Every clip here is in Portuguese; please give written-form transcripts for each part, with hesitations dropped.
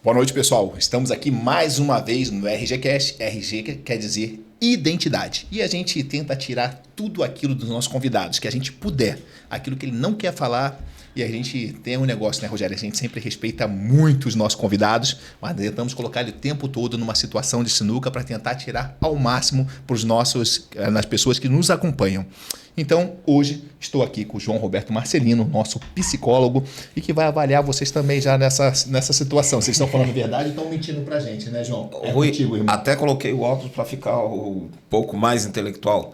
Boa noite, pessoal. Estamos aqui mais uma vez no RGCast. RG quer dizer identidade. E a gente tenta tirar tudo aquilo dos nossos convidados, que a gente puder. Aquilo que ele não quer falar. E a gente tem um negócio, né, Rogério? A gente sempre respeita muito os nossos convidados, mas tentamos colocar ele o tempo todo numa situação de sinuca para tentar tirar ao máximo nas pessoas que nos acompanham. Então, hoje estou aqui com o João Roberto Marcelino, nosso psicólogo, e que vai avaliar vocês também já nessa situação. Vocês estão falando a verdade e estão mentindo pra gente, né, João? Rui, contigo, irmão. Até coloquei o óculos para ficar um pouco mais intelectual.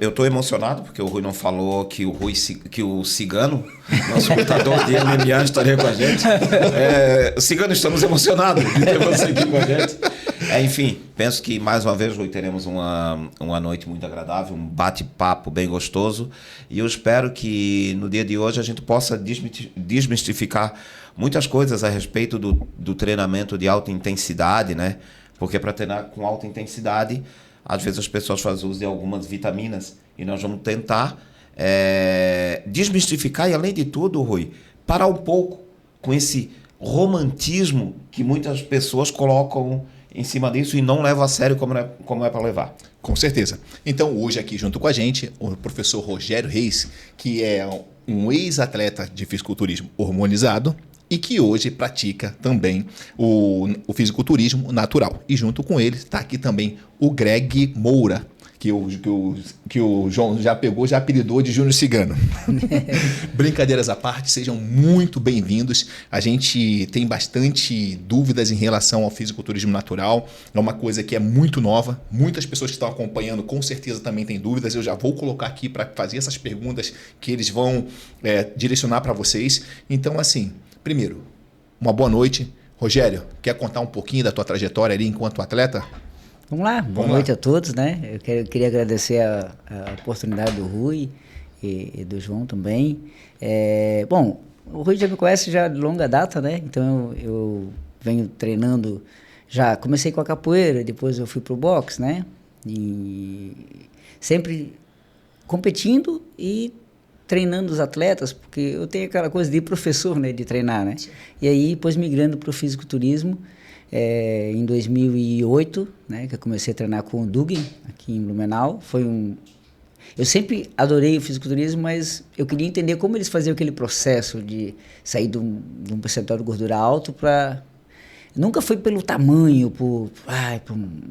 Eu estou emocionado, porque o Rui não falou que o Cigano, nosso lutador de MMA, estaria com a gente. O Cigano, estamos emocionados de ter você aqui com a gente. Enfim, penso que mais uma vez, Rui, teremos uma noite muito agradável, um bate-papo bem gostoso, e eu espero que no dia de hoje a gente possa desmistificar muitas coisas a respeito do treinamento de alta intensidade, né? Porque para treinar com alta intensidade, às vezes as pessoas fazem uso de algumas vitaminas e nós vamos tentar desmistificar e, além de tudo, Rui, parar um pouco com esse romantismo que muitas pessoas colocam em cima disso e não levam a sério como é para levar. Com certeza. Então, hoje aqui junto com a gente, o professor Rogério Reis, que é um ex-atleta de fisiculturismo hormonizado e que hoje pratica também o fisiculturismo natural. E junto com ele está aqui também o Greg Moura, que o João já pegou, já apelidou de Júnior Cigano. Brincadeiras à parte, sejam muito bem-vindos. A gente tem bastante dúvidas em relação ao fisiculturismo natural. É uma coisa que é muito nova. Muitas pessoas que estão acompanhando com certeza também têm dúvidas. Eu já vou colocar aqui para fazer essas perguntas que eles vão direcionar para vocês. Então, assim, primeiro, uma boa noite. Rogério, quer contar um pouquinho da tua trajetória ali enquanto atleta? Vamos lá, boa noite a todos, né? Eu queria agradecer a oportunidade do Rui e do João também. Bom, o Rui já me conhece já de longa data, né? Então eu venho treinando, já comecei com a capoeira, depois eu fui pro boxe, né? E sempre competindo e treinando os atletas, porque eu tenho aquela coisa de professor, né? De treinar, né? E aí, depois migrando para o fisiculturismo, em 2008, né, que eu comecei a treinar com o Dugin, aqui em Blumenau. Eu sempre adorei o fisiculturismo, mas eu queria entender como eles faziam aquele processo de sair de um percentual de gordura alto para... Nunca foi pelo tamanho, por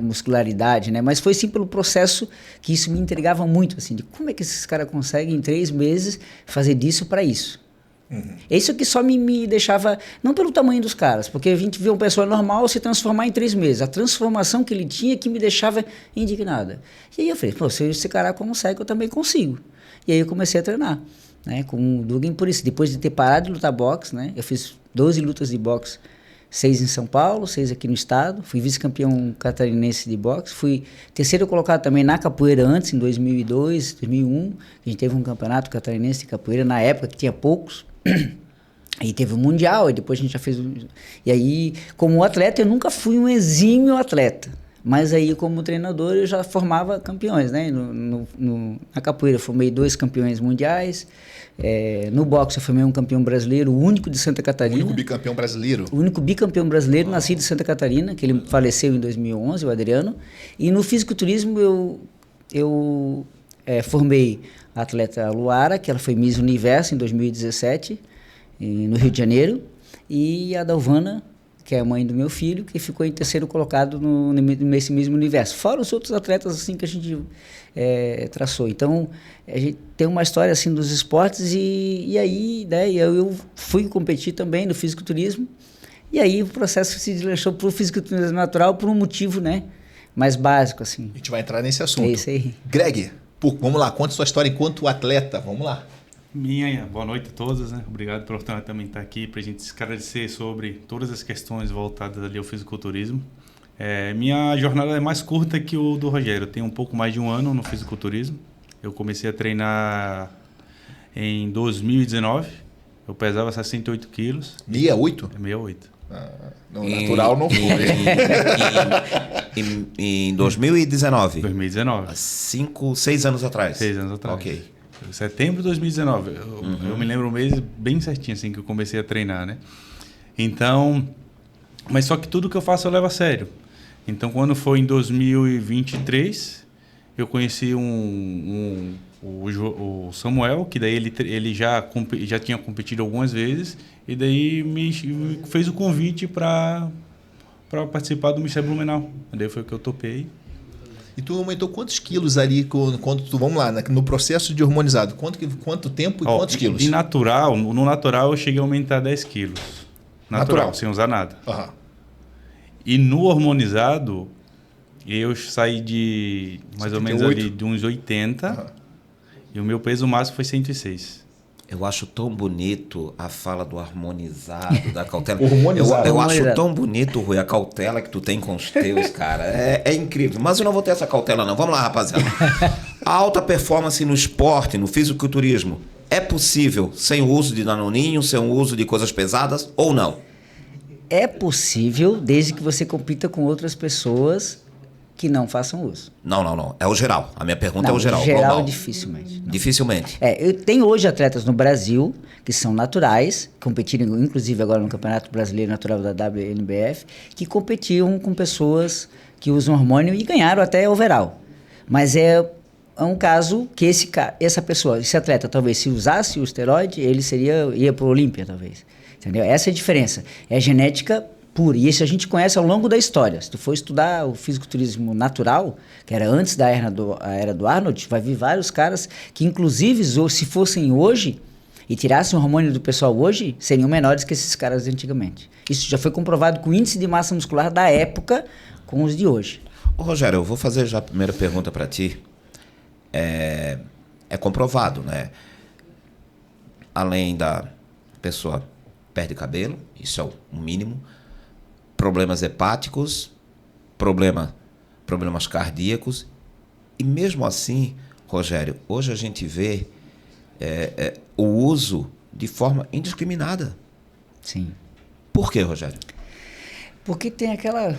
muscularidade, né? Mas foi sim pelo processo que isso me intrigava muito, assim, de como é que esses caras conseguem em 3 meses fazer disso para isso. Uhum. Isso que só me deixava, não pelo tamanho dos caras, porque a gente vê uma pessoa normal se transformar em 3 meses. A transformação que ele tinha que me deixava indignada. E aí eu falei, pô, se esse cara consegue, eu também consigo. E aí eu comecei a treinar, né, com o Dugin por isso. Depois de ter parado de lutar boxe, né, eu fiz 12 lutas de boxe, 6 em São Paulo, 6 aqui no estado. Fui vice-campeão catarinense de boxe. Fui terceiro colocado também na capoeira antes, em 2002, 2001. A gente teve um campeonato catarinense de capoeira, na época que tinha poucos. Aí teve o Mundial, e depois a gente já fez... E aí, como atleta, eu nunca fui um exímio atleta. Mas aí, como treinador, eu já formava campeões, né? Na capoeira, eu formei 2 campeões mundiais. No boxe, eu formei um campeão brasileiro, o único de Santa Catarina. O único bicampeão brasileiro? O único bicampeão brasileiro, nascido em Santa Catarina, que ele faleceu em 2011, o Adriano. E no fisiculturismo, eu formei a atleta Luara, que ela foi Miss Universo em 2017, no Rio de Janeiro, e a Dalvana, que é a mãe do meu filho, que ficou em terceiro colocado nesse mesmo universo. Fora os outros atletas assim que a gente traçou. Então, a gente tem uma história assim dos esportes e aí, né, eu fui competir também no fisiculturismo, e aí o processo se deslanchou para o fisiculturismo natural por um motivo, né, mais básico, assim. A gente vai entrar nesse assunto. É isso aí. Greg, vamos lá, conta sua história enquanto atleta, vamos lá. Boa noite a todos, né? Obrigado pela oportunidade também estar aqui para a gente esclarecer sobre todas as questões voltadas ali ao fisiculturismo. Minha jornada é mais curta que o do Rogério. Eu tenho um pouco mais de 1 ano no fisiculturismo. Eu comecei a treinar em 2019. Eu pesava 68 quilos. 68? 68. No natural não foi. Em 2019? 2019. 6 anos atrás? 6 anos atrás. Ok. Setembro de 2019. Eu me lembro o mês bem certinho, assim, que eu comecei a treinar, né? Então, mas só que tudo que eu faço eu levo a sério. Então, quando foi em 2023, eu conheci o Samuel, que daí ele já tinha competido algumas vezes, e daí me fez o convite para participar do Mister Blumenau. Daí foi que eu topei. E tu aumentou quantos quilos ali, quando tu, vamos lá, no processo de hormonizado? Quanto tempo e quantos quilos? No natural eu cheguei a aumentar 10 quilos. Natural, sem usar nada. Uhum. E no hormonizado, eu saí de mais 78. Ou menos ali de uns 80, e o meu peso máximo foi 106. Eu acho tão bonito a fala do harmonizado, da cautela. Eu acho tão bonito, Rui, a cautela que tu tem com os teus, cara. É incrível. Mas eu não vou ter essa cautela, não. Vamos lá, rapaziada. A alta performance no esporte, no fisiculturismo, é possível sem o uso de danoninho, sem o uso de coisas pesadas ou não? É possível, desde que você compita com outras pessoas que não façam uso. Não. É o geral. A minha pergunta Não, é o geral. geral, global. dificilmente. Não. Dificilmente. Eu tenho hoje atletas no Brasil que são naturais, competiram inclusive agora no Campeonato Brasileiro Natural da WNBF, que competiam com pessoas que usam hormônio e ganharam até overall. Mas é um caso que esse atleta, talvez, se usasse o esteroide, ele ia para o Olímpia, talvez. Entendeu? Essa é a diferença. É genética pura. E isso a gente conhece ao longo da história. Se tu for estudar o fisiculturismo natural, que era antes da era do Arnold, vai vir vários caras que, inclusive, se fossem hoje e tirassem o hormônio do pessoal hoje, seriam menores que esses caras de antigamente. Isso já foi comprovado com o índice de massa muscular da época com os de hoje. Ô, Rogério, eu vou fazer já a primeira pergunta para ti. É comprovado, né? Além da pessoa perde cabelo, isso é o mínimo, problemas hepáticos, problemas cardíacos, e mesmo assim, Rogério, hoje a gente vê o uso de forma indiscriminada. Sim. Por quê, Rogério? Porque tem aquela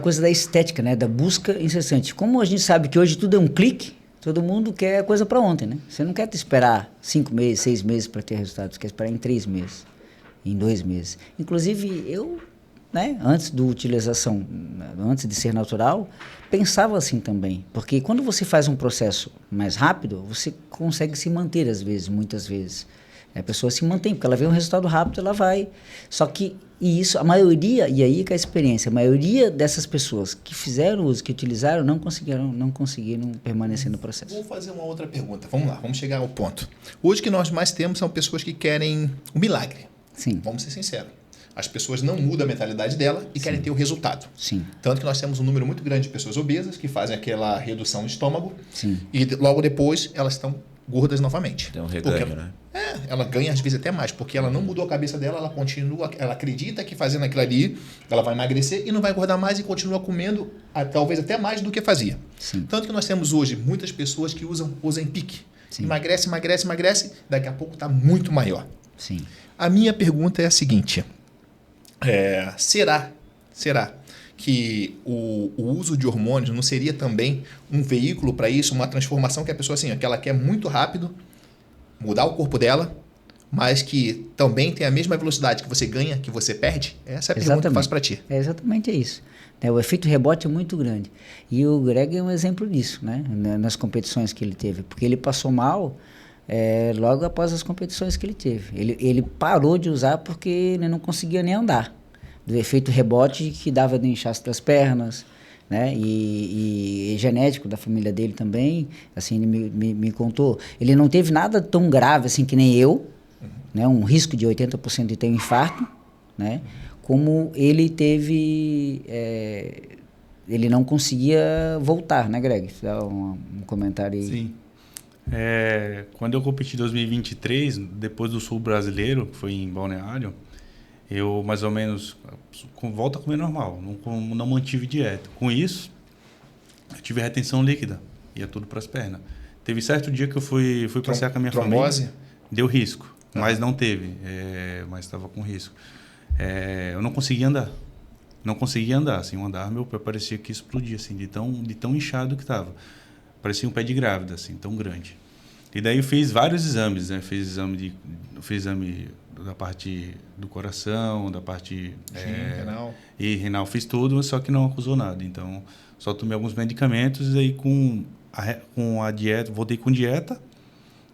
coisa da estética, né? Da busca incessante. Como a gente sabe que hoje tudo é um clique, todo mundo quer coisa para ontem, né? Você não quer te esperar 5 meses, 6 meses para ter resultado, você quer esperar em 3 meses, em 2 meses. Inclusive, eu, né, antes de ser natural, pensava assim também. Porque quando você faz um processo mais rápido, você consegue se manter às vezes, muitas vezes. A pessoa se mantém, porque ela vê um resultado rápido, ela vai. Só que, a maioria, e aí que é a experiência, a maioria dessas pessoas que fizeram uso, que utilizaram, não conseguiram permanecer no processo. Vou fazer uma outra pergunta. Vamos lá, vamos chegar ao ponto. Hoje o que nós mais temos são pessoas que querem o milagre. Sim. Vamos ser sinceros. As pessoas não mudam a mentalidade dela e querem ter o resultado. Sim. Tanto que nós temos um número muito grande de pessoas obesas que fazem aquela redução do estômago. Sim. E logo depois elas estão gordas novamente. Tem um reganho, né? Ela ganha às vezes até mais, porque ela não mudou a cabeça dela, ela continua, ela acredita que fazendo aquilo ali, ela vai emagrecer e não vai engordar mais e continua comendo talvez até mais do que fazia. Sim. Tanto que nós temos hoje muitas pessoas que usam Ozempic. Sim. Emagrece, daqui a pouco está muito maior. Sim. A minha pergunta é a seguinte, será que o uso de hormônios não seria também um veículo para isso, uma transformação que a pessoa, assim, que ela quer muito rápido mudar o corpo dela, mas que também tem a mesma velocidade que você ganha, que você perde? Essa é a pergunta que eu faço para ti. É exatamente isso. O efeito rebote é muito grande. E o Greg é um exemplo disso, né? Nas competições que ele teve. Porque ele passou mal logo após as competições que ele teve. Ele parou de usar porque ele não conseguia nem andar. Do efeito rebote que dava de inchaço das pernas, né? E genético da família dele também, assim, ele me contou. Ele não teve nada tão grave assim que nem eu, né? Um risco de 80% de ter um infarto, né? Como ele teve... ele não conseguia voltar, né, Greg? Dá um comentário aí. Sim. Quando eu competi em 2023, depois do Sul Brasileiro, que foi em Balneário, eu mais ou menos volto a comer normal, não mantive dieta. Com isso, eu tive retenção líquida, ia tudo para as pernas. Teve certo dia que eu fui passear com a minha trombose? família, deu risco, mas não teve, mas estava com risco. Eu não conseguia andar, assim, um andar meu pé parecia que explodia, assim, de tão inchado que estava. Parecia um pé de grávida, assim, tão grande. E daí eu fiz vários exames, né? Fiz exame da parte do coração, da parte renal. E renal, fiz tudo, só que não acusou nada. Então, só tomei alguns medicamentos e aí com a dieta, voltei com dieta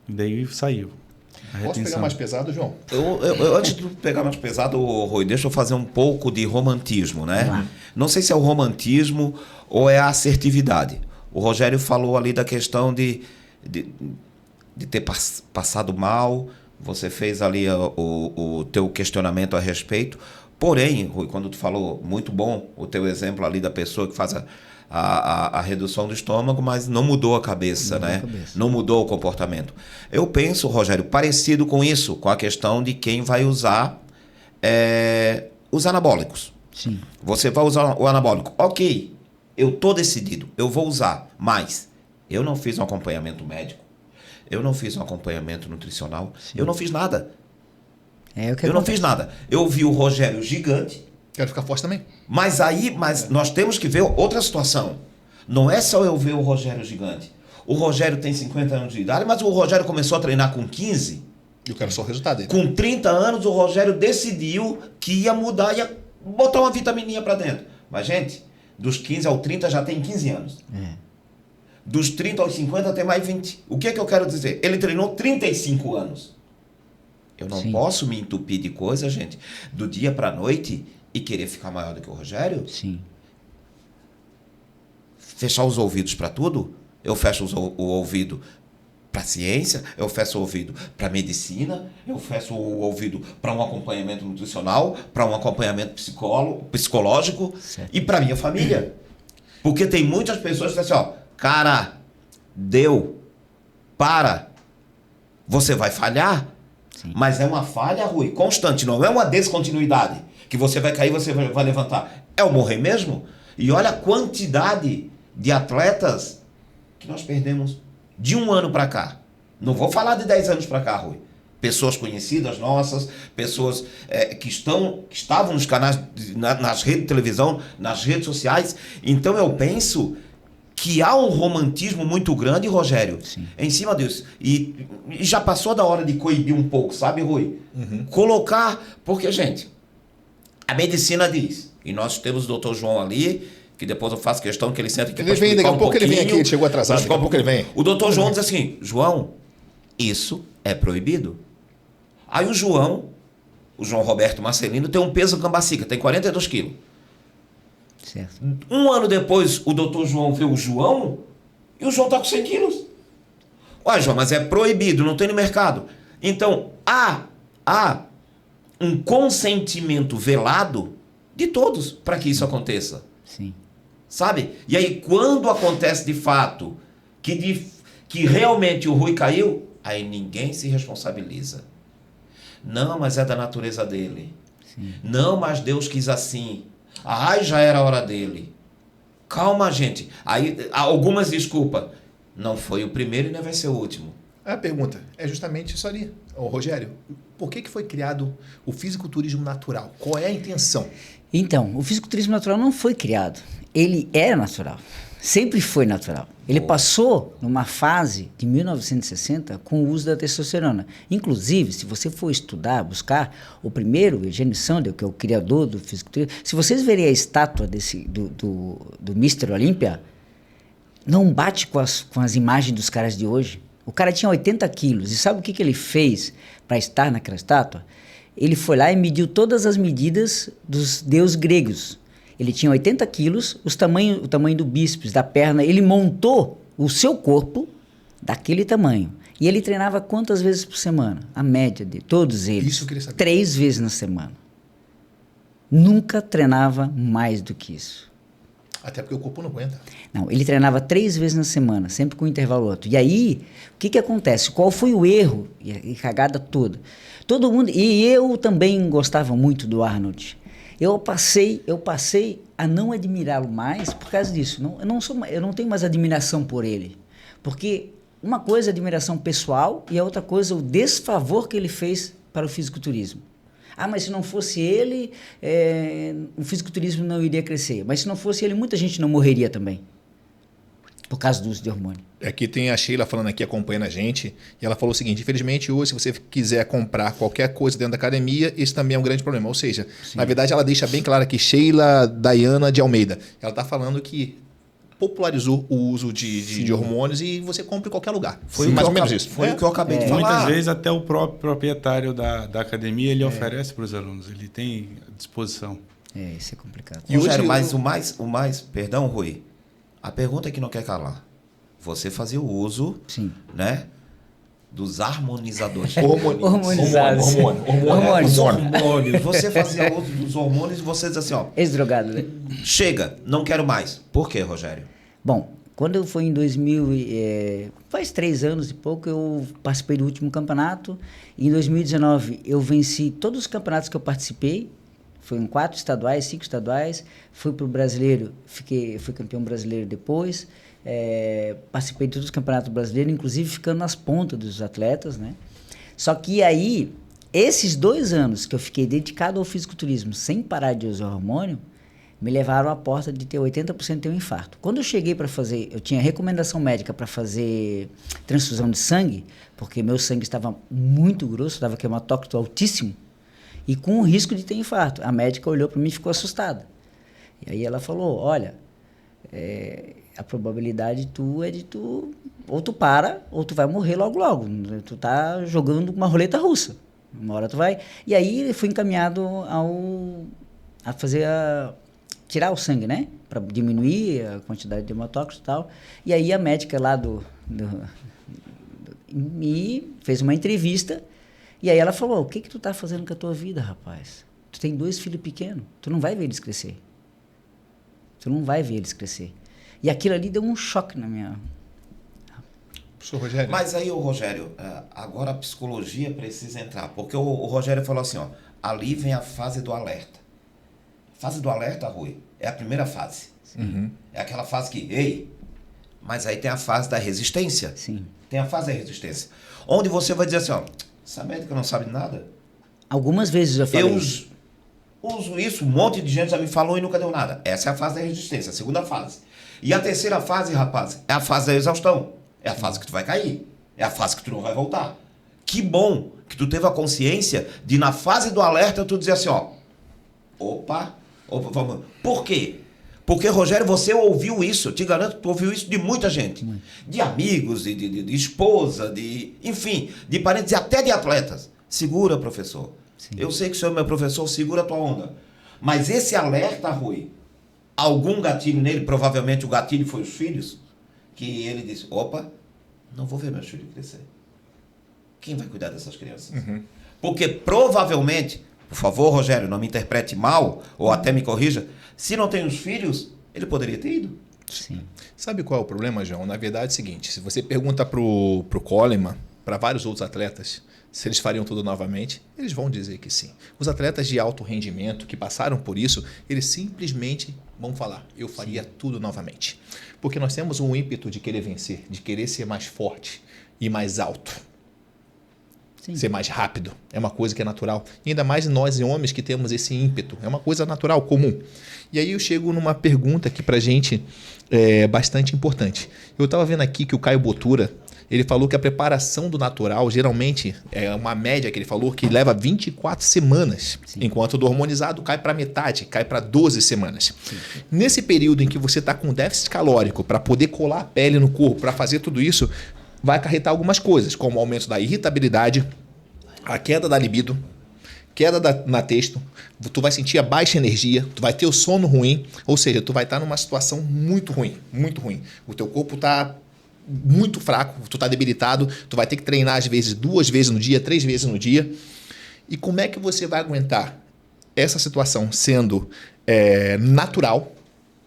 e daí saiu. Posso pegar mais pesado, João? Eu antes de pegar mais pesado, Rui, deixa eu fazer um pouco de romantismo, né? Não sei se é o romantismo ou é a assertividade. O Rogério falou ali da questão de ter passado mal. Você fez ali o teu questionamento a respeito. Porém, Rui, quando tu falou, muito bom o teu exemplo ali da pessoa que faz a redução do estômago, mas não mudou a cabeça, né? Não mudou o comportamento. Eu penso, Rogério, parecido com isso, com a questão de quem vai usar os anabólicos. Sim. Você vai usar o anabólico. Ok, eu estou decidido, eu vou usar, mas eu não fiz um acompanhamento médico, eu não fiz um acompanhamento nutricional, eu não fiz nada. Eu não fiz nada. Eu vi o Rogério gigante, Quero ficar forte também. Mas nós temos que ver outra situação. Não é só eu ver o Rogério gigante. O Rogério tem 50 anos de idade, mas o Rogério começou a treinar com 15. Eu quero só o resultado dele. Com 30 anos, o Rogério decidiu que ia mudar, ia botar uma vitamininha pra dentro. Mas, gente, dos 15 ao 30 já tem 15 anos. Dos 30 aos 50 tem mais 20. O que é que eu quero dizer? Ele treinou 35 anos. Eu não posso me entupir de coisa, gente, do dia pra noite e querer ficar maior do que o Rogério. Sim. Fechar os ouvidos para tudo. Eu fecho o ouvido para ciência, eu fecho o ouvido para medicina, eu fecho o ouvido para um acompanhamento nutricional, para um acompanhamento psicológico e para minha família. Porque tem muitas pessoas que dizem assim, ó, cara, deu, para, você vai falhar. Sim. Mas é uma falha, Rui, constante, não é uma descontinuidade, que você vai cair, você vai levantar. É o morrer mesmo? E olha a quantidade de atletas que nós perdemos de um ano para cá. Não vou falar de 10 anos para cá, Rui. Pessoas conhecidas nossas, pessoas que estavam nos canais, nas redes de televisão, nas redes sociais. Então eu penso que há um romantismo muito grande, Rogério, em cima disso. E já passou da hora de coibir um pouco, sabe, Rui? Colocar, porque, gente, a medicina diz, e nós temos o Dr. João ali, que depois eu faço questão que ele senta aqui ele vem, daqui a pouco ele vem aqui, ele chegou atrasado, daqui a pouco ele vem. O Dr. João diz assim, João, isso é proibido. Aí o João Roberto Marcelino, tem um peso cambacica, tem 42 quilos. Certo. Um ano depois, o Dr. João vê o João e o João está com 100 quilos. Ué, João, mas é proibido, não tem no mercado. Então, há um consentimento velado de todos para que isso aconteça. Sim. Sabe? E aí, quando acontece de fato que realmente o Rui caiu, aí ninguém se responsabiliza. Não, mas é da natureza dele. Sim. Não, mas Deus quis assim. Ai, já era a hora dele. Calma, gente. Aí, algumas desculpas. Não foi o primeiro e nem vai ser o último. A pergunta é justamente isso ali. Ô, Rogério, por que foi criado o fisiculturismo natural? Qual é a intenção? Então, o fisiculturismo natural não foi criado. Ele é natural. Sempre foi natural. Ele passou numa fase de 1960 com o uso da testosterona. Inclusive, se você for estudar, buscar, o primeiro, Eugênio Sandel, que é o criador do fisiculturismo, se vocês verem a estátua do Mr. Olympia, não bate com as imagens dos caras de hoje. O cara tinha 80 quilos. E sabe o que ele fez para estar naquela estátua? Ele foi lá e mediu todas as medidas dos deuses gregos. Ele tinha 80 quilos, o tamanho do bíceps, da perna. Ele montou o seu corpo daquele tamanho. E ele treinava quantas vezes por semana? A média de todos eles. Isso eu queria saber. 3 vezes na semana. Nunca treinava mais do que isso. Até porque o corpo não aguenta. Não, ele treinava 3 vezes na semana, sempre com um intervalo outro. E aí, o que acontece? Qual foi o erro e cagada toda? Todo mundo, e eu também gostava muito do Arnold. Eu passei a não admirá-lo mais por causa disso. Eu não tenho mais admiração por ele. Porque uma coisa é admiração pessoal e a outra coisa é o desfavor que ele fez para o fisiculturismo. Ah, mas se não fosse ele, o fisiculturismo não iria crescer. Mas se não fosse ele, muita gente não morreria também. Por causa do uso de hormônio. Aqui tem a Sheila falando aqui, acompanhando a gente, e ela falou o seguinte: infelizmente hoje, se você quiser comprar qualquer coisa dentro da academia, esse também é um grande problema. Ou seja, na verdade ela deixa bem claro aqui, Sheila Dayana de Almeida, ela está falando que popularizou o uso de hormônios e você compra em qualquer lugar. Foi mais ou menos isso. Foi o que eu acabei de falar. Muitas vezes até o próprio proprietário da academia, ele oferece para os alunos, ele tem à disposição. Isso é complicado. E Rogério, mas o mais, perdão, Rui, a pergunta é que não quer calar. Você fazia o uso, né, dos harmonizadores. Hormonizados. Hormônios. Você fazia uso dos hormônios e você diz assim, ó... Ex-drogado, né? Chega, não quero mais. Por quê, Rogério? Bom, quando eu fui em 2000, faz 3 anos e pouco, eu participei do último campeonato. E em 2019 eu venci todos os campeonatos que eu participei. Foi em 4 estaduais, 5 estaduais. Fui para o brasileiro, fui campeão brasileiro depois. Participei de todos os campeonatos brasileiros, inclusive ficando nas pontas dos atletas, né? Só que aí Esses 2 anos que eu fiquei dedicado ao fisiculturismo sem parar de usar hormônio, me levaram à porta de ter 80% de ter um infarto. Quando eu cheguei para fazer, eu tinha recomendação médica para fazer transfusão de sangue, porque meu sangue estava muito grosso, estava com hematócrito altíssimo, e com o risco de ter infarto. A médica olhou para mim e ficou assustada. E aí ela falou, olha, a probabilidade é de tu, ou tu para, ou tu vai morrer logo logo. Tu tá jogando uma roleta russa. Uma hora tu vai... E aí fui encaminhado a fazer tirar o sangue, né? Para diminuir a quantidade de hematócrito e tal. E aí a médica lá me fez uma entrevista. E aí ela falou, o que tu tá fazendo com a tua vida, rapaz? Tu tem 2 filhos pequenos. Tu não vai ver eles crescer. Tu não vai ver eles crescer. E aquilo ali deu um choque na minha... Professor Rogério. Mas aí, Rogério, agora a psicologia precisa entrar. Porque o Rogério falou assim, ó, ali vem a fase do alerta. A fase do alerta, Rui, é a primeira fase. Uhum. É aquela fase que, ei, mas aí tem a fase da resistência. Sim. Tem a fase da resistência. Onde você vai dizer assim, ó, essa médica não sabe nada. Algumas vezes eu falei. Eu uso isso, um monte de gente já me falou e nunca deu nada. Essa é a fase da resistência, a segunda fase. E a terceira fase, rapaz, é a fase da exaustão. É a fase que tu vai cair. É a fase que tu não vai voltar. Que bom que tu teve a consciência de, na fase do alerta, tu dizer assim, ó, opa, vamos. Por quê? Porque, Rogério, você ouviu isso, eu te garanto que tu ouviu isso de muita gente. De amigos, de esposa, enfim, de parentes e até de atletas. Segura, professor. Sim. Eu sei que o senhor é meu professor, segura a tua onda. Mas esse alerta, Rui, algum gatilho nele, provavelmente o gatilho foi os filhos, que ele disse, opa, não vou ver meus filhos crescer. Quem vai cuidar dessas crianças? Uhum. Porque provavelmente, por favor, Rogério, não me interprete mal, ou até me corrija, se não tem os filhos, ele poderia ter ido. Sim. Sabe qual é o problema, João? Na verdade é o seguinte, se você pergunta pro Coleman, para vários outros atletas, se eles fariam tudo novamente, eles vão dizer que sim. Os atletas de alto rendimento que passaram por isso, eles simplesmente vão falar, eu faria tudo novamente. Porque nós temos um ímpeto de querer vencer, de querer ser mais forte e mais alto. Sim. Ser mais rápido. É uma coisa que é natural. E ainda mais nós homens que temos esse ímpeto. É uma coisa natural, comum. E aí eu chego numa pergunta que pra gente é bastante importante. Eu estava vendo aqui que o Caio Botura, ele falou que a preparação do natural, geralmente, é uma média que ele falou que leva 24 semanas, sim, enquanto do hormonizado cai para metade, cai para 12 semanas. Sim. Nesse período em que você está com déficit calórico para poder colar a pele no corpo, para fazer tudo isso, vai acarretar algumas coisas, como o aumento da irritabilidade, a queda da libido, queda na texto, tu vai sentir a baixa energia, tu vai ter o sono ruim, ou seja, tu vai estar numa situação muito ruim, muito ruim. O teu corpo está muito fraco, tu tá debilitado, tu vai ter que treinar às vezes 2 vezes no dia, 3 vezes no dia. E como é que você vai aguentar essa situação sendo natural?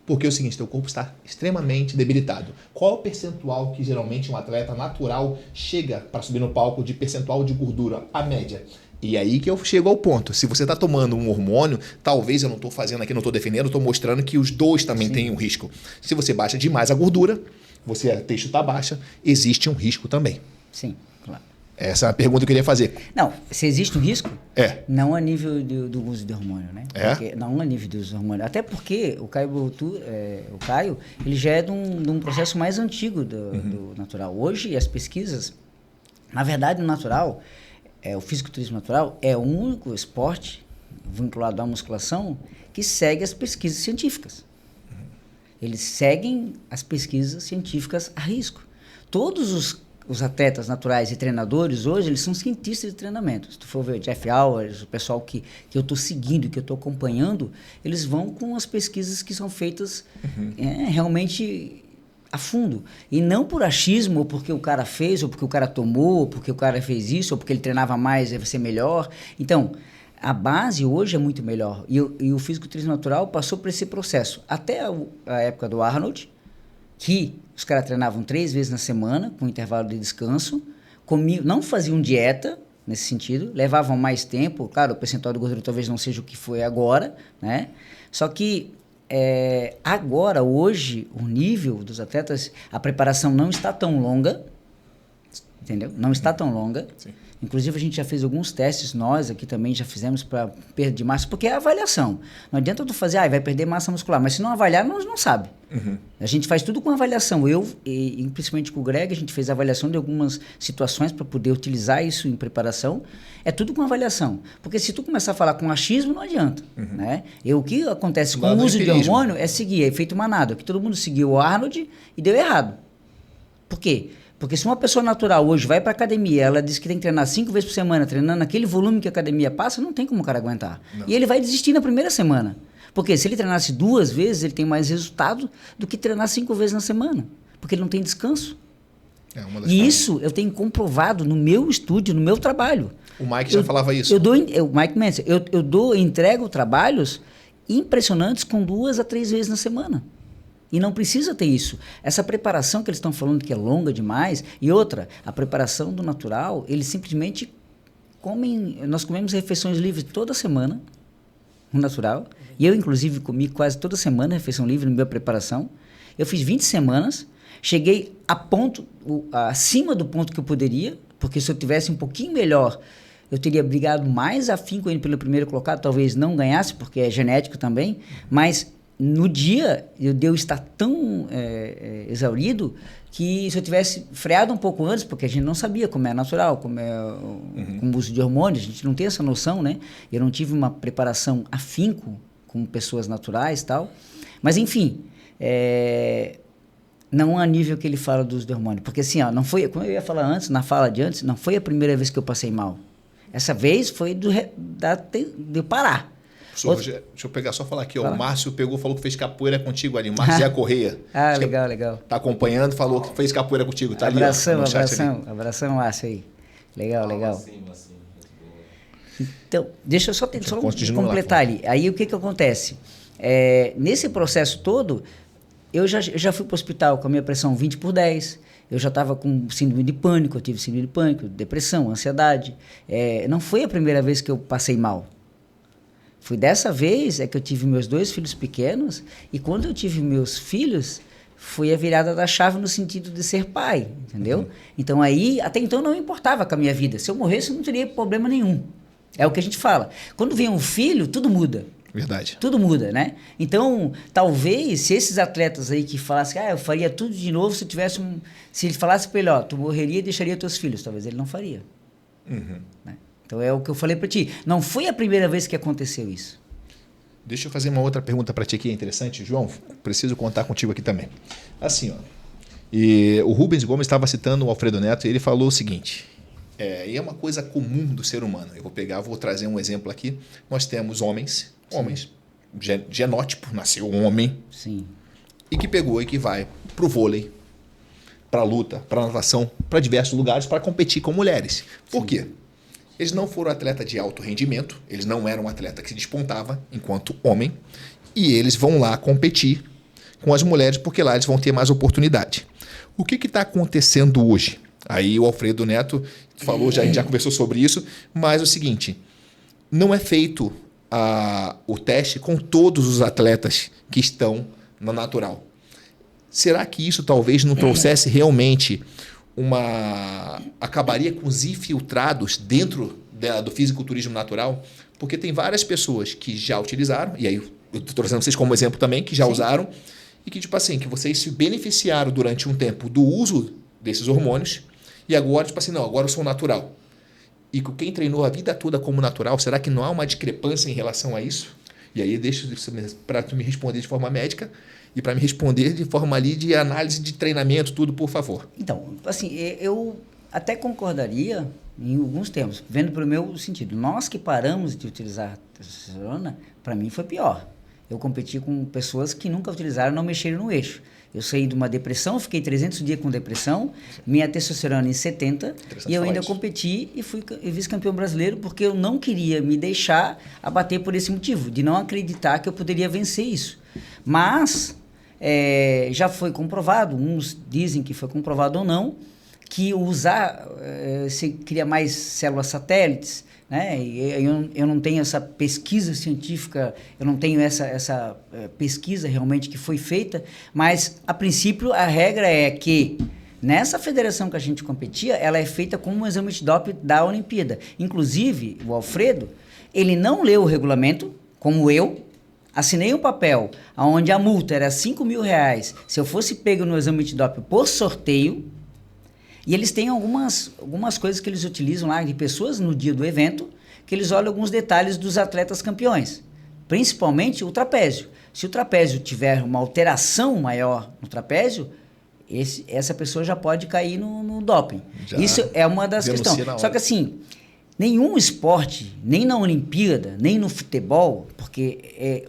Porque é o seguinte, teu corpo está extremamente debilitado. Qual é o percentual que geralmente um atleta natural chega para subir no palco de percentual de gordura? A média. E aí que eu chego ao ponto. Se você está tomando um hormônio, talvez eu não estou fazendo aqui, não estou defendendo, estou mostrando que os dois também têm um risco. Se você baixa demais a gordura, a texto está baixa, existe um risco também. Sim, claro. Essa é a pergunta que eu queria fazer. Não, se existe um risco, não a nível do uso de hormônio, né? Porque, não a nível do uso de hormônio. Até porque o Caio, ele já é de um processo mais antigo do natural. Hoje, as pesquisas, na verdade, o natural, o fisiculturismo natural, é o único esporte vinculado à musculação que segue as pesquisas científicas. Eles seguem as pesquisas científicas a risco. Todos os atletas naturais e treinadores hoje, eles são cientistas de treinamento. Se tu for ver o Jeff Hours, o pessoal que eu estou seguindo, que eu estou acompanhando, eles vão com as pesquisas que são feitas realmente a fundo. E não por achismo, ou porque o cara fez, ou porque o cara tomou, ou porque o cara fez isso, ou porque ele treinava mais, deve ser melhor. Então, a base hoje é muito melhor. E o fisiculturismo natural passou por esse processo. Até a época do Arnold, que os caras treinavam 3 vezes na semana, com intervalo de descanso, não faziam dieta, nesse sentido, levavam mais tempo. Claro, o percentual de gordura talvez não seja o que foi agora, né? Só que agora, hoje, o nível dos atletas, a preparação não está tão longa, entendeu? Não está tão longa. Sim. Inclusive, a gente já fez alguns testes, nós aqui também já fizemos para perda de massa, porque é avaliação. Não adianta tu fazer, vai perder massa muscular, mas se não avaliar, não sabe. Uhum. A gente faz tudo com avaliação. Eu, e principalmente com o Greg, a gente fez avaliação de algumas situações para poder utilizar isso em preparação. É tudo com avaliação. Porque se tu começar a falar com achismo, não adianta. Né? E o que acontece com o uso de hormônio é seguir, é efeito manada. Que todo mundo seguiu o Arnold e deu errado. Por quê? Porque se uma pessoa natural hoje vai para academia, ela diz que tem que treinar 5 vezes por semana, treinando aquele volume que a academia passa, não tem como o cara aguentar. Não. E ele vai desistir na primeira semana. Porque se ele treinasse 2 vezes, ele tem mais resultado do que treinar 5 vezes na semana. Porque ele não tem descanso. E isso eu tenho comprovado no meu estúdio, no meu trabalho. O Mike já falava isso. O Mike Mendes, entrego trabalhos impressionantes com 2 a 3 vezes na semana. E não precisa ter isso. Essa preparação que eles estão falando que é longa demais. E outra, a preparação do natural, eles simplesmente comem... Nós comemos refeições livres toda semana, no natural. E eu, inclusive, comi quase toda semana refeição livre na minha preparação. Eu fiz 20 semanas, cheguei acima do ponto que eu poderia, porque se eu tivesse um pouquinho melhor, eu teria brigado mais afinco ainda pelo primeiro colocado, talvez não ganhasse, porque é genético também, mas... No dia, eu estar tão exaurido que se eu tivesse freado um pouco antes, porque a gente não sabia como é natural, como é com o uso de hormônios, a gente não tem essa noção, né? Eu não tive uma preparação afinco com pessoas naturais e tal. Mas, enfim, não há nível que ele fala do uso de hormônio. Porque assim, não foi, como eu ia falar antes, na fala de antes, não foi a primeira vez que eu passei mal. Essa vez foi de eu parar. Deixa eu pegar, só falar aqui, ó. O Márcio falou que fez capoeira contigo ali. O Márcio Zé Correia. Legal. Tá acompanhando, falou que fez capoeira contigo. Tá abração, ali, ó, abração, Márcio aí. Legal. Então, deixa eu só completar ali. Aí o que acontece? Nesse processo todo, eu já fui para o hospital com a minha pressão 20/10. Eu já estava com síndrome de pânico, eu tive síndrome de pânico, depressão, ansiedade. Não foi a primeira vez que eu passei mal. Foi dessa vez que eu tive meus 2 filhos pequenos, e quando eu tive meus filhos, foi a virada da chave no sentido de ser pai, entendeu? Então aí, até então não importava com a minha vida. Se eu morresse, não teria problema nenhum. É o que a gente fala. Quando vem um filho, tudo muda. Verdade. Tudo muda, né? Então, talvez, se esses atletas aí que falassem, eu faria tudo de novo se eu tivesse se ele falasse para ele, tu morreria e deixaria teus filhos, talvez ele não faria. Né? Então é o que eu falei para ti. Não foi a primeira vez que aconteceu isso. Deixa eu fazer uma outra pergunta para ti que é interessante, João. Preciso contar contigo aqui também. Assim, e o Rubens Gomes estava citando o Alfredo Neto e ele falou o seguinte. E é uma coisa comum do ser humano. Eu vou trazer um exemplo aqui. Nós temos homens, genótipo, nasceu um homem. Sim. E que pegou e que vai para o vôlei, para a luta, para a natação, para diversos lugares para competir com mulheres. Por quê? Eles não foram atleta de alto rendimento, eles não eram um atleta que se despontava enquanto homem, e eles vão lá competir com as mulheres porque lá eles vão ter mais oportunidade. O que está acontecendo hoje? Aí o Alfredo Neto falou, a gente já conversou sobre isso, mas é o seguinte, não é feito o teste com todos os atletas que estão no natural. Será que isso talvez não trouxesse realmente acabaria com os infiltrados dentro do fisiculturismo natural? Porque tem várias pessoas que já utilizaram, e aí eu estou trazendo vocês como exemplo também, que já usaram, e que tipo assim, que vocês se beneficiaram durante um tempo do uso desses hormônios, e agora, tipo assim, não, agora eu sou natural. E quem treinou a vida toda como natural, será que não há uma discrepância em relação a isso? E aí deixa para tu me responder de forma médica, e para me responder de forma ali de análise de treinamento, tudo, por favor. Então, assim, eu até concordaria em alguns termos, vendo pelo meu sentido. Nós que paramos de utilizar testosterona, para mim foi pior. Eu competi com pessoas que nunca utilizaram, não mexeram no eixo. Eu saí de uma depressão, fiquei 300 dias com depressão, minha testosterona em 70, e eu ainda competi e fui vice-campeão brasileiro porque eu não queria me deixar abater por esse motivo, de não acreditar que eu poderia vencer isso. Mas já foi comprovado, uns dizem que foi comprovado ou não, que usar, você cria mais células satélites, né? Eu não tenho essa pesquisa científica, eu não tenho essa pesquisa realmente que foi feita, mas a princípio a regra é que Nessa federação que a gente competia, ela é feita com um exame de doping da Olimpíada. Inclusive, o Alfredo, ele não leu o regulamento, como eu, assinei um papel onde a multa era R$5.000 se eu fosse pego no exame de doping por sorteio. E eles têm algumas coisas que eles utilizam lá de pessoas no dia do evento, que eles olham alguns detalhes dos atletas campeões, principalmente o trapézio. Se o trapézio tiver uma alteração maior no trapézio, essa pessoa já pode cair no doping. Já isso é uma das questões. Só que assim, nenhum esporte, nem na Olimpíada, nem no futebol, porque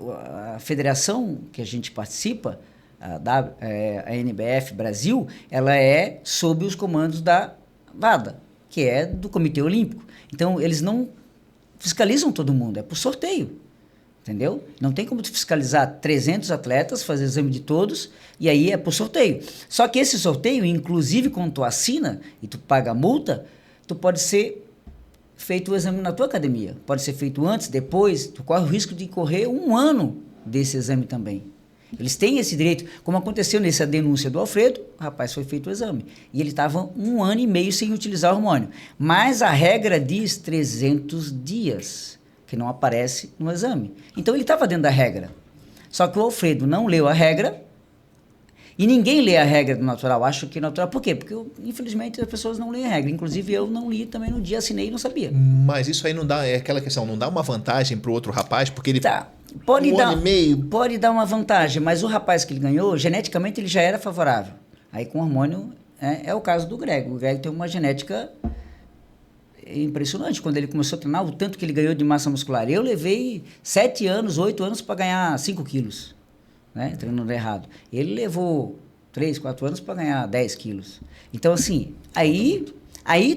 a federação que a gente participa, a NBF Brasil, ela é sob os comandos da WADA, que é do Comitê Olímpico. Então, eles não fiscalizam todo mundo, é por sorteio. Entendeu? Não tem como tu fiscalizar 300 atletas, fazer exame de todos, e aí é por sorteio. Só que esse sorteio, inclusive quando tu assina e tu paga a multa, tu pode ser feito o exame na tua academia. Pode ser feito antes, depois, tu corre o risco de correr 1 ano desse exame também. Eles têm esse direito, como aconteceu nessa denúncia do Alfredo, o rapaz foi feito o exame. E ele estava 1 ano e meio sem utilizar hormônio. Mas a regra diz 300 dias. Que não aparece no exame. Então, ele estava dentro da regra. Só que o Alfredo não leu a regra, e ninguém lê a regra do natural. Acho que natural... Por quê? Porque, infelizmente, as pessoas não leem a regra. Inclusive, eu não li também no dia, assinei e não sabia. Mas isso aí não dá... É aquela questão, não dá uma vantagem para o outro rapaz, porque ele... Tá. Pode ano e meio... Pode dar uma vantagem, mas o rapaz que ele ganhou, geneticamente, ele já era favorável. Aí, com hormônio, é o caso do Greg. O Greg tem uma genética... impressionante, quando ele começou a treinar, o tanto que ele ganhou de massa muscular. Eu levei 7 anos, 8 anos para ganhar 5 quilos, né? Treinando errado. Ele levou 3, 4 anos para ganhar 10 quilos. Então, assim, aí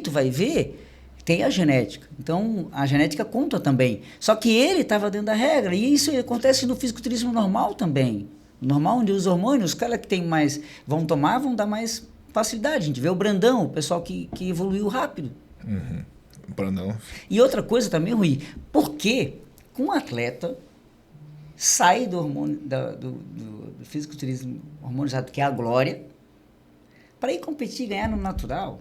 tu vai ver, tem a genética. Então, a genética conta também. Só que ele estava dentro da regra, e isso acontece no fisiculturismo normal também. Normal, onde os hormônios, os caras que tem mais, vão tomar, vão dar mais facilidade. A gente vê o Brandão, o pessoal que evoluiu rápido. Uhum. Brandão. E outra coisa também, Rui, porque um atleta sai do hormônio do fisiculturismo hormonizado, que é a glória, para ir competir e ganhar no natural.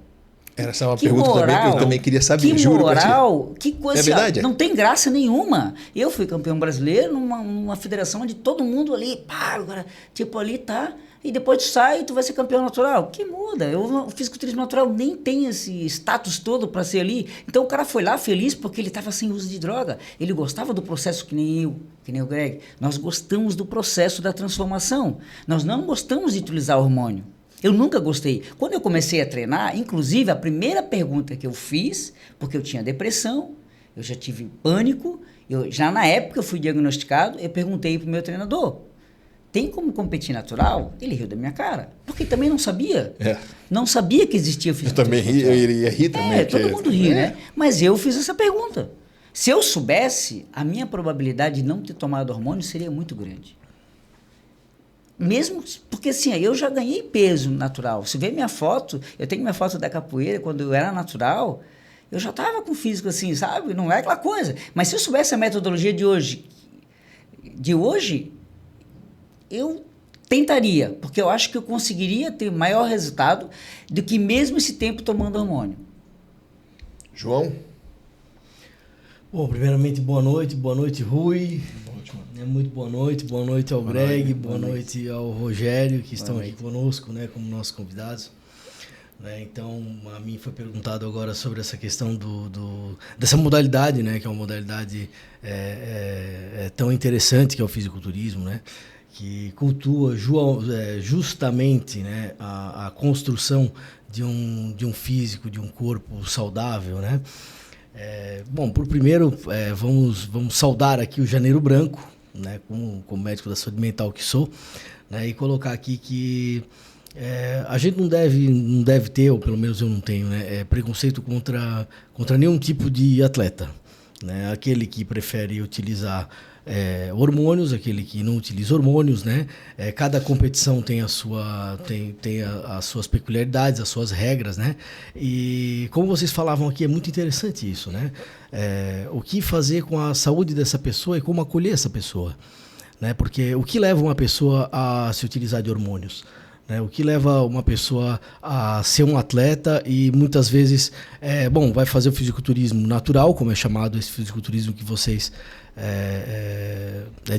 Essa é uma pergunta também que eu também queria saber. Que juro moral, que coisa. É verdade? Não tem graça nenhuma. Eu fui campeão brasileiro numa federação onde todo mundo ali, pá, agora, tipo, ali tá. E depois tu sai e tu vai ser campeão natural. Que muda? O fisiculturismo natural nem tem esse status todo para ser ali. Então o cara foi lá feliz porque ele estava sem uso de droga. Ele gostava do processo que nem eu, que nem o Greg. Nós gostamos do processo da transformação. Nós não gostamos de utilizar hormônio. Eu nunca gostei. Quando eu comecei a treinar, inclusive a primeira pergunta que eu fiz, porque eu tinha depressão, eu já tive pânico, já na época eu fui diagnosticado, eu perguntei pro meu treinador, tem como competir natural? Ele riu da minha cara, porque também não sabia. Não sabia que existia fisiculturismo. Eu também ri, eu iria rir também. Todo mundo ri, né? Mas eu fiz essa pergunta. Se eu soubesse, a minha probabilidade de não ter tomado hormônio seria muito grande. Mesmo, porque assim, eu já ganhei peso natural. Se vê minha foto, eu tenho minha foto da capoeira, quando eu era natural, eu já estava com físico assim, sabe? Não é aquela coisa. Mas se eu soubesse a metodologia de hoje, eu tentaria, porque eu acho que eu conseguiria ter maior resultado do que mesmo esse tempo tomando hormônio. João? Bom, primeiramente, boa noite, Rui. Muito boa noite ao Greg, boa noite ao Rogério, que estão aqui conosco, né, como nossos convidados. Né, então, a mim foi perguntado agora sobre essa questão dessa modalidade, né, que é uma modalidade tão interessante, que é o fisiculturismo, né, que cultua justamente, né, a construção de um físico, de um corpo saudável, né. Bom, por primeiro, vamos saudar aqui o Janeiro Branco, né, como médico da saúde mental que sou, né, e colocar aqui que a gente não deve ter, ou pelo menos eu não tenho, né, preconceito contra nenhum tipo de atleta, né, aquele que prefere utilizar hormônios, aquele que não utiliza hormônios, né? Cada competição tem as suas peculiaridades, as suas regras, né? E como vocês falavam aqui, é muito interessante isso, né? O que fazer com a saúde dessa pessoa e como acolher essa pessoa, né? Porque o que leva uma pessoa a se utilizar de hormônios? né? O que leva uma pessoa a ser um atleta e muitas vezes, vai fazer o fisiculturismo natural, como é chamado esse fisiculturismo que vocês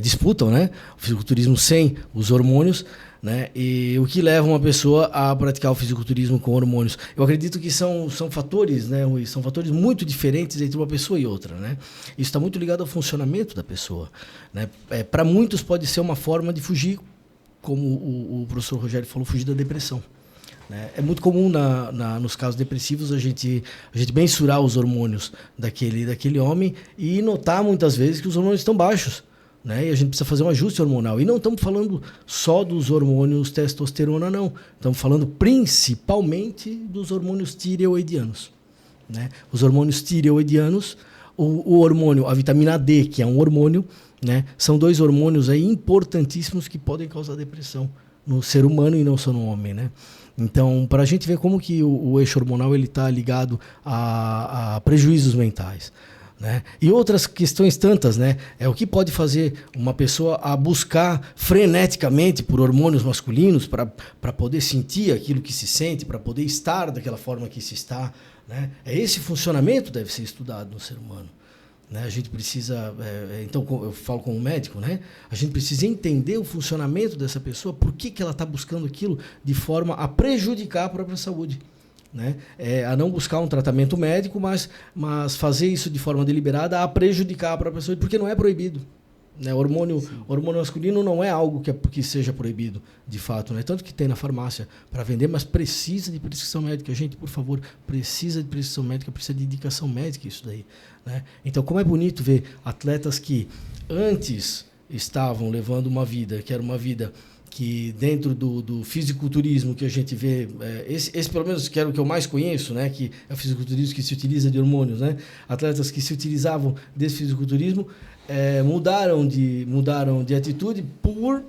disputam, né? O fisiculturismo sem os hormônios, né? E o que leva uma pessoa a praticar o fisiculturismo com hormônios? Eu acredito que são fatores, né? São fatores muito diferentes entre uma pessoa e outra, né? Isso está muito ligado ao funcionamento da pessoa, né? Para muitos pode ser uma forma de fugir, como o professor Rogério falou, fugir da depressão, né? É muito comum nos casos depressivos a gente mensurar os hormônios daquele homem e notar muitas vezes que os hormônios estão baixos, né? E a gente precisa fazer um ajuste hormonal. E não estamos falando só dos hormônios testosterona, não. Estamos falando principalmente dos hormônios tireoidianos, né? Os hormônios tireoidianos, o hormônio, a vitamina D, que é um hormônio, né? São 2 hormônios aí importantíssimos que podem causar depressão no ser humano e não só no homem, né? Então, para a gente ver como que o eixo hormonal está ligado a prejuízos mentais, né? E outras questões tantas, né? O que pode fazer uma pessoa a buscar freneticamente por hormônios masculinos para poder sentir aquilo que se sente, para poder estar daquela forma que se está, né? Esse funcionamento deve ser estudado no ser humano, né? A gente precisa, então eu falo como médico, né? A gente precisa entender o funcionamento dessa pessoa, por que ela está buscando aquilo de forma a prejudicar a própria saúde, né? A não buscar um tratamento médico, mas fazer isso de forma deliberada a prejudicar a própria saúde, porque não é proibido, né? Hormônio masculino não é algo que seja proibido, de fato, né? Tanto que tem na farmácia para vender, mas precisa de prescrição médica. Gente, por favor, precisa de prescrição médica, precisa de indicação médica isso daí, né? Então, como é bonito ver atletas que antes estavam levando uma vida, que era uma vida que dentro do fisiculturismo que a gente vê, esse pelo menos que era o que eu mais conheço, né? Que é o fisiculturismo que se utiliza de hormônios, né? Atletas que se utilizavam desse fisiculturismo mudaram de atitude por,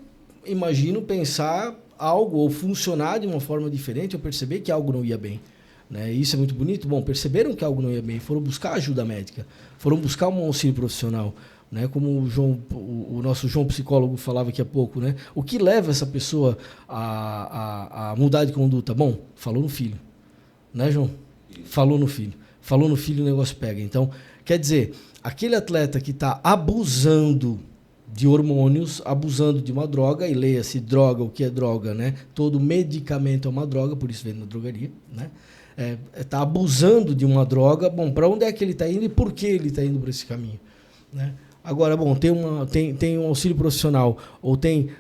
imagino, pensar algo ou funcionar de uma forma diferente ou perceber que algo não ia bem, né? Isso é muito bonito. Bom, perceberam que algo não ia bem, foram buscar ajuda médica, foram buscar um auxílio profissional, né? Como o nosso João psicólogo falava aqui há pouco, né? O que leva essa pessoa a mudar de conduta? Bom, falou no filho, né, João? Falou no filho, o negócio pega. Então, quer dizer, aquele atleta que está abusando de hormônios, abusando de uma droga, e leia-se droga, o que é droga, né? Todo medicamento é uma droga, por isso vem na drogaria, né? Está abusando de uma droga. Bom, para onde é que ele está indo e por que ele está indo por esse caminho, né? Agora, bom, tem um auxílio profissional,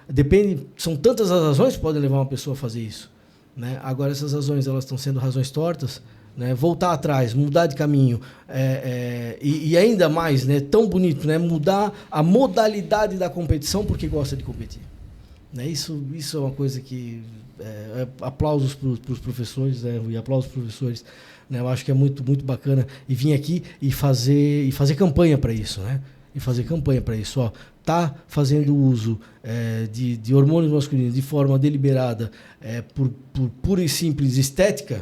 depende, são tantas as razões que podem levar uma pessoa a fazer isso, né? Agora, essas razões, elas estão sendo razões tortas, né? Voltar atrás, mudar de caminho, e ainda mais, né? Tão bonito, né? Mudar a modalidade da competição porque gosta de competir, né? Isso é uma coisa que aplausos para os professores, né? E aplausos para os professores, né? Eu acho que é muito, muito bacana e vir aqui e fazer campanha para isso, né? E fazer campanha para isso, ó, tá fazendo uso de hormônios masculinos de forma deliberada, por pura e simples estética,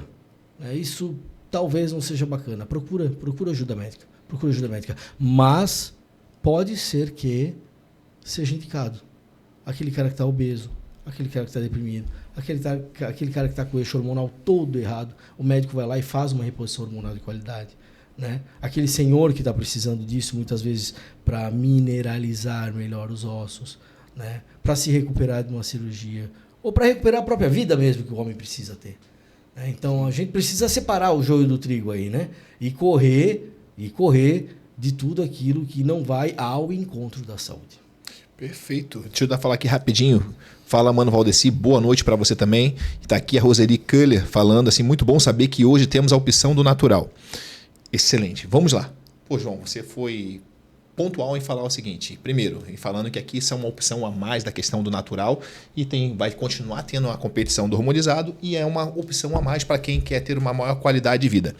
isso talvez não seja bacana. Procura ajuda médica. Mas pode ser que seja indicado. Aquele cara que está obeso, aquele cara que está deprimido, aquele cara que está com o eixo hormonal todo errado, o médico vai lá e faz uma reposição hormonal de qualidade, né? Aquele senhor que está precisando disso muitas vezes para mineralizar melhor os ossos, né? Para se recuperar de uma cirurgia ou para recuperar a própria vida mesmo que o homem precisa ter. Então a gente precisa separar o joio do trigo aí, né? E correr de tudo aquilo que não vai ao encontro da saúde. Perfeito. Deixa eu falar aqui rapidinho. Fala, Mano Valdeci, boa noite para você também. Está aqui a Roseli Köhler falando assim, muito bom saber que hoje temos a opção do natural. Excelente. Vamos lá. Pô, João, você foi pontual em falar o seguinte. Primeiro, em falando que aqui isso é uma opção a mais da questão do natural e vai continuar tendo a competição do hormonizado e é uma opção a mais para quem quer ter uma maior qualidade de vida.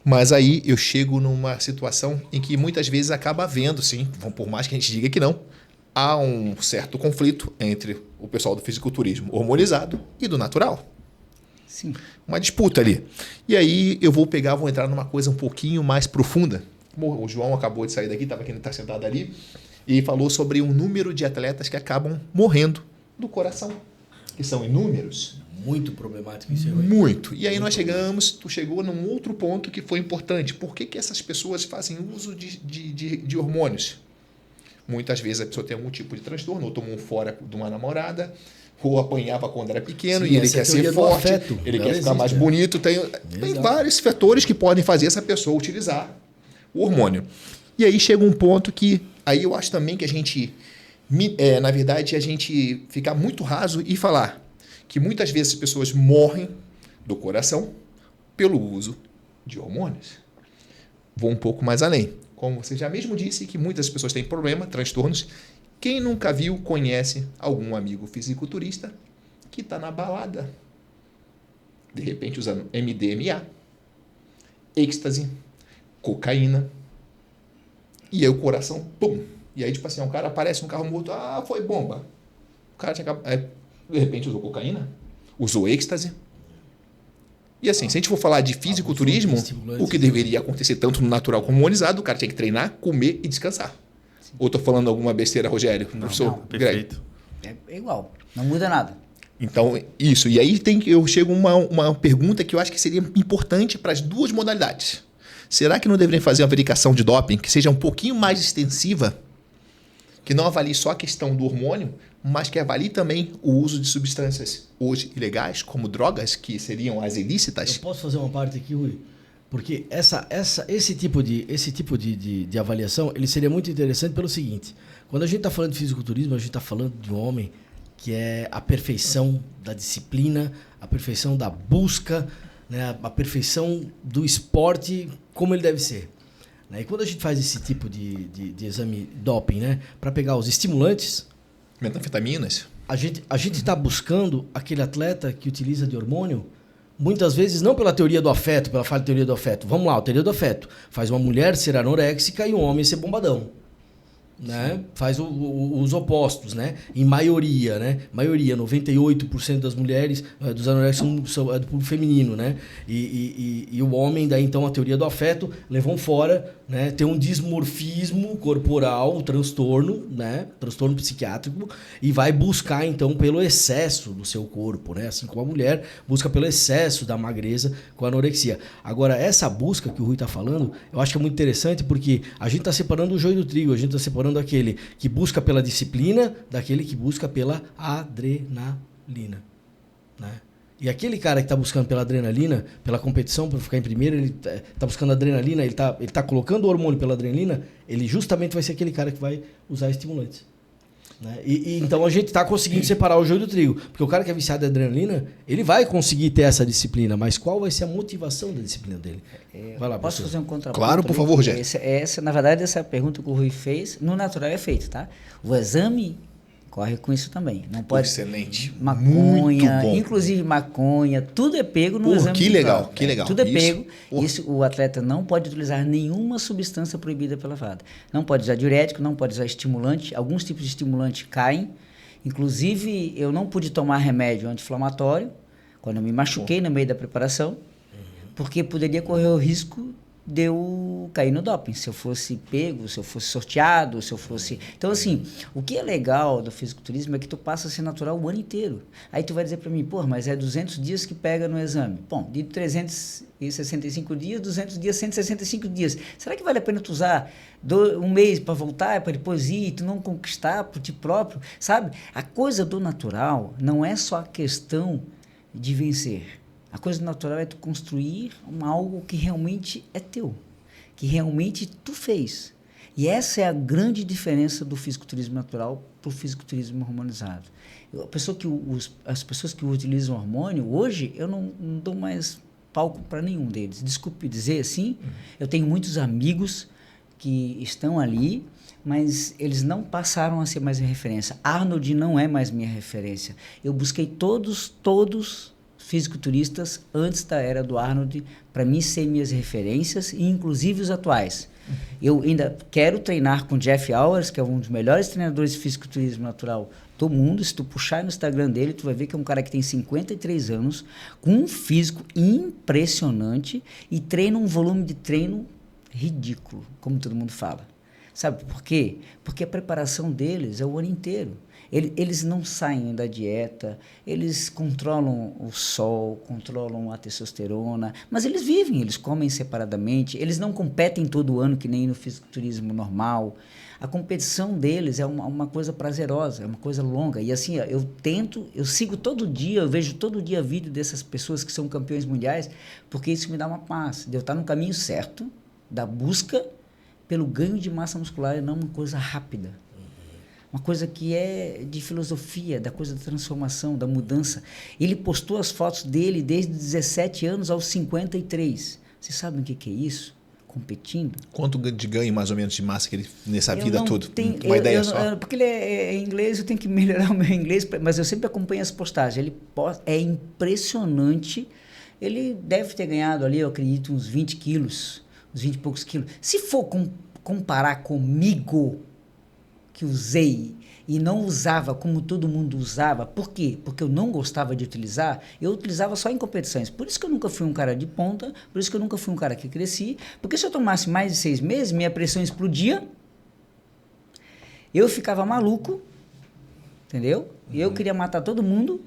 Mas aí eu chego numa situação em que muitas vezes acaba havendo, sim, por mais que a gente diga que não, há um certo conflito entre o pessoal do fisiculturismo hormonizado e do natural. Sim. Uma disputa ali. E aí eu vou entrar numa coisa um pouquinho mais profunda. O João acabou de sair daqui, está sentado ali, e falou sobre um número de atletas que acabam morrendo do coração. que são inúmeros. Muito problemático isso aí. Muito. E aí tu chegou num outro ponto que foi importante. Por que essas pessoas fazem uso de hormônios? Muitas vezes a pessoa tem algum tipo de transtorno, ou tomou um fora de uma namorada, ou apanhava quando era pequeno. Sim, e ele quer ser forte, ele quer ficar mais bonito. Tem vários fatores que podem fazer essa pessoa utilizar o hormônio. E aí chega um ponto que, aí eu acho também que a gente, na verdade, a gente ficar muito raso e falar que muitas vezes as pessoas morrem do coração pelo uso de hormônios. Vou um pouco mais além. Como você já mesmo disse, que muitas pessoas têm problema, transtornos. Quem nunca viu, conhece algum amigo fisiculturista que está na balada, de repente usando MDMA, êxtase, cocaína, e aí o coração, pum! E aí, tipo assim, um cara aparece um carro morto, foi bomba. O cara tinha de repente usou cocaína, usou êxtase. E assim, se a gente for falar de fisiculturismo, o que deveria acontecer tanto no natural como no hormonizado, o cara tinha que treinar, comer e descansar. Sim. Ou estou falando alguma besteira, Rogério? Professor? Não, perfeito. É igual, não muda nada. Então, isso. E aí eu chego uma pergunta que eu acho que seria importante para as duas modalidades. Será que não deveriam fazer uma verificação de doping que seja um pouquinho mais extensiva, que não avalie só a questão do hormônio, mas que avalie também o uso de substâncias hoje ilegais, como drogas, que seriam as ilícitas? Eu posso fazer uma parte aqui, Rui? Porque esse tipo de avaliação ele seria muito interessante pelo seguinte. Quando a gente está falando de fisiculturismo, a gente está falando de um homem que é a perfeição da disciplina, a perfeição da busca, né, a perfeição do esporte como ele deve ser. E quando a gente faz esse tipo de exame doping, né, para pegar os estimulantes, metanfetaminas, a gente está buscando aquele atleta que utiliza de hormônio, muitas vezes não pela teoria do afeto, pela falha de teoria do afeto. Vamos lá, a teoria do afeto faz uma mulher ser anoréxica e um homem ser bombadão. Né? Faz os opostos, né? Em maioria, né? 98% das mulheres, dos anoréxicos são do público feminino, né? E o homem, daí então a teoria do afeto, levam fora, né? Tem um dismorfismo corporal, transtorno, né? Transtorno psiquiátrico, e vai buscar então pelo excesso do seu corpo, né? Assim como a mulher busca pelo excesso da magreza com a anorexia. Agora, essa busca que o Rui está falando, eu acho que é muito interessante porque a gente está separando o joio do trigo, a gente está separando aquele que busca pela disciplina daquele que busca pela adrenalina, né? E aquele cara que está buscando pela adrenalina, pela competição, para ficar em primeiro, ele está buscando adrenalina, ele tá colocando o hormônio pela adrenalina, ele justamente vai ser aquele cara que vai usar estimulantes. Né? E então a gente está conseguindo separar o joio do trigo. Porque o cara que é viciado em adrenalina, ele vai conseguir ter essa disciplina, mas qual vai ser a motivação da disciplina dele? Vai lá, posso fazer um contraponto? Claro, por favor, Rogério. Na verdade, essa pergunta que o Rui fez, no natural é feito, tá? O exame corre com isso também. Não pode. Excelente. Maconha, inclusive maconha, tudo é pego no exame. Que legal, que legal. Tudo é pego. Isso, o atleta não pode utilizar nenhuma substância proibida pela FADA. Não pode usar diurético, não pode usar estimulante. Alguns tipos de estimulante caem. Inclusive, eu não pude tomar remédio anti-inflamatório quando eu me machuquei no meio da preparação, porque poderia correr o risco de eu cair no doping, se eu fosse pego, se eu fosse sorteado, se eu fosse... Então, assim, o que é legal do fisiculturismo é que tu passa a ser natural o ano inteiro. Aí tu vai dizer para mim, pô, mas é 200 dias que pega no exame. Bom, de 365 dias, 200 dias, 165 dias. Será que vale a pena tu usar um mês para voltar, para depois ir, e tu não conquistar por ti próprio? Sabe? A coisa do natural não é só a questão de vencer. A coisa natural é tu construir algo que realmente é teu, que realmente tu fez. E essa é a grande diferença do fisiculturismo natural para o fisiculturismo hormonizado. As pessoas que utilizam hormônio, hoje eu não dou mais palco para nenhum deles. Desculpe dizer assim, eu tenho muitos amigos que estão ali, mas eles não passaram a ser mais minha referência. Arnold não é mais minha referência. Eu busquei todos fisiculturistas antes da era do Arnold para mim ser minhas referências e inclusive os atuais. Eu ainda quero treinar com Jeff Hours, que é um dos melhores treinadores de fisiculturismo natural do mundo. Se tu puxar no Instagram dele, tu vai ver que é um cara que tem 53 anos, com um físico impressionante e treina um volume de treino ridículo, como todo mundo fala. Sabe por quê? Porque a preparação deles é o ano inteiro. Eles não saem da dieta, eles controlam o sol, controlam a testosterona, mas eles vivem, eles comem separadamente, eles não competem todo ano que nem no fisiculturismo normal. A competição deles é uma coisa prazerosa, é uma coisa longa. E assim, eu sigo todo dia, eu vejo todo dia vídeo dessas pessoas que são campeões mundiais, porque isso me dá uma paz, de eu estar no caminho certo, da busca pelo ganho de massa muscular e não uma coisa rápida. Uma coisa que é de filosofia, da coisa da transformação, da mudança. Ele postou as fotos dele desde 17 anos aos 53. Vocês sabem o que é isso? Competindo. Quanto de ganho, mais ou menos, de massa que ele nessa vida toda? Uma ideia só? Porque ele é inglês, eu tenho que melhorar o meu inglês, mas eu sempre acompanho as postagens. É impressionante. Ele deve ter ganhado ali, eu acredito, uns 20 quilos, uns 20 e poucos quilos. Se for comparar comigo, que usei e não usava como todo mundo usava. Por quê? Porque eu não gostava de utilizar, eu utilizava só em competições. Por isso que eu nunca fui um cara de ponta, por isso que eu nunca fui um cara que cresci, porque se eu tomasse mais de 6 meses, minha pressão explodia, eu ficava maluco, entendeu? E eu queria matar todo mundo,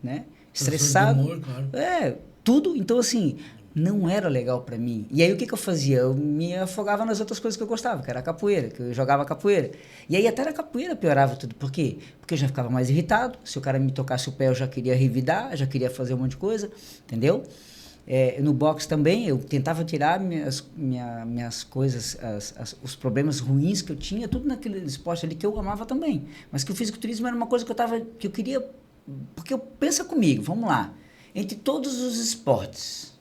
né? Estressado. Humor, claro. Tudo. Então, assim, não era legal para mim. E aí o que eu fazia? Eu me afogava nas outras coisas que eu gostava, que era a capoeira, que eu jogava capoeira. E aí até na capoeira piorava tudo. Por quê? Porque eu já ficava mais irritado. Se o cara me tocasse o pé, eu já queria revidar, já queria fazer um monte de coisa, entendeu? No boxe também, eu tentava tirar minhas coisas, os problemas ruins que eu tinha, tudo naquele esporte ali que eu amava também. Mas que o fisiculturismo era uma coisa que eu queria... Porque pensa comigo, vamos lá. Entre todos os esportes,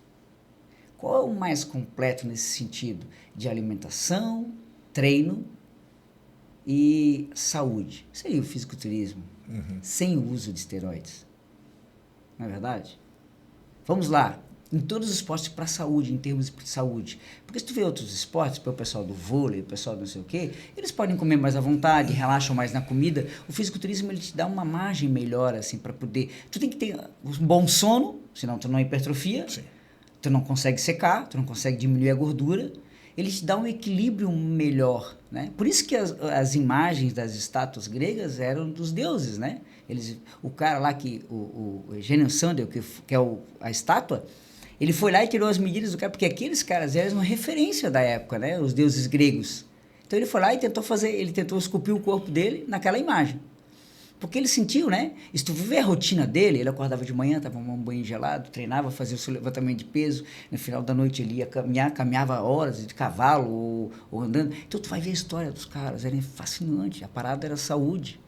qual é o mais completo nesse sentido? De alimentação, treino e saúde. Seria o fisiculturismo, sem o uso de esteroides. Não é verdade? Vamos lá. Em todos os esportes para saúde, em termos de saúde. Porque se tu vê outros esportes, para o pessoal do vôlei, o pessoal do não sei o quê, eles podem comer mais à vontade, relaxam mais na comida. O fisiculturismo, ele te dá uma margem melhor, assim, para poder... Tu tem que ter um bom sono, senão tu não hipertrofia. Sim. Tu não consegue secar, tu não consegue diminuir a gordura. Ele te dá um equilíbrio melhor, né? Por isso que as imagens das estátuas gregas eram dos deuses, né? O cara lá, o Eugênio Sandel, que é a estátua, ele foi lá e tirou as medidas do cara, porque aqueles caras eram uma referência da época, né? Os deuses gregos. Então ele foi lá e tentou esculpir o corpo dele naquela imagem. Porque ele sentiu, né? E se tu viver a rotina dele, ele acordava de manhã, tomava um banho gelado, treinava, fazia o seu levantamento de peso, no final da noite ele ia caminhava horas de cavalo ou andando. Então tu vai ver a história dos caras, era fascinante, a parada era saúde,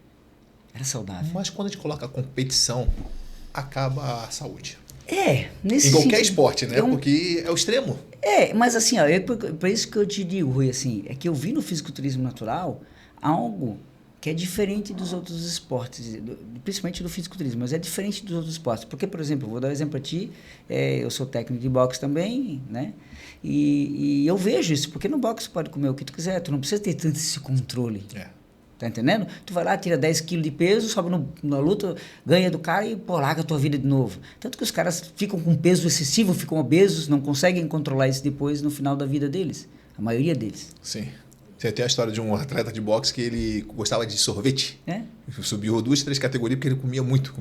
era saudável. Mas quando a gente coloca a competição, acaba a saúde. Nesse em qualquer sentido, esporte, né? Porque é o extremo. Mas assim, por isso que eu te digo, Rui, assim, é que eu vi no fisiculturismo natural algo que é diferente dos outros esportes, principalmente do fisiculturismo, mas é diferente dos outros esportes. Porque, por exemplo, vou dar um exemplo para ti, eu sou técnico de boxe também, né? E eu vejo isso, porque no boxe tu pode comer o que tu quiser, tu não precisa ter tanto esse controle. Tá entendendo? Tu vai lá, tira 10 quilos de peso, sobe na luta, ganha do cara e larga a tua vida de novo. Tanto que os caras ficam com peso excessivo, ficam obesos, não conseguem controlar isso depois no final da vida deles. A maioria deles. Sim. Você tem a história de um atleta de boxe que ele gostava de sorvete. Subiu 2, 3 categorias porque ele comia muito.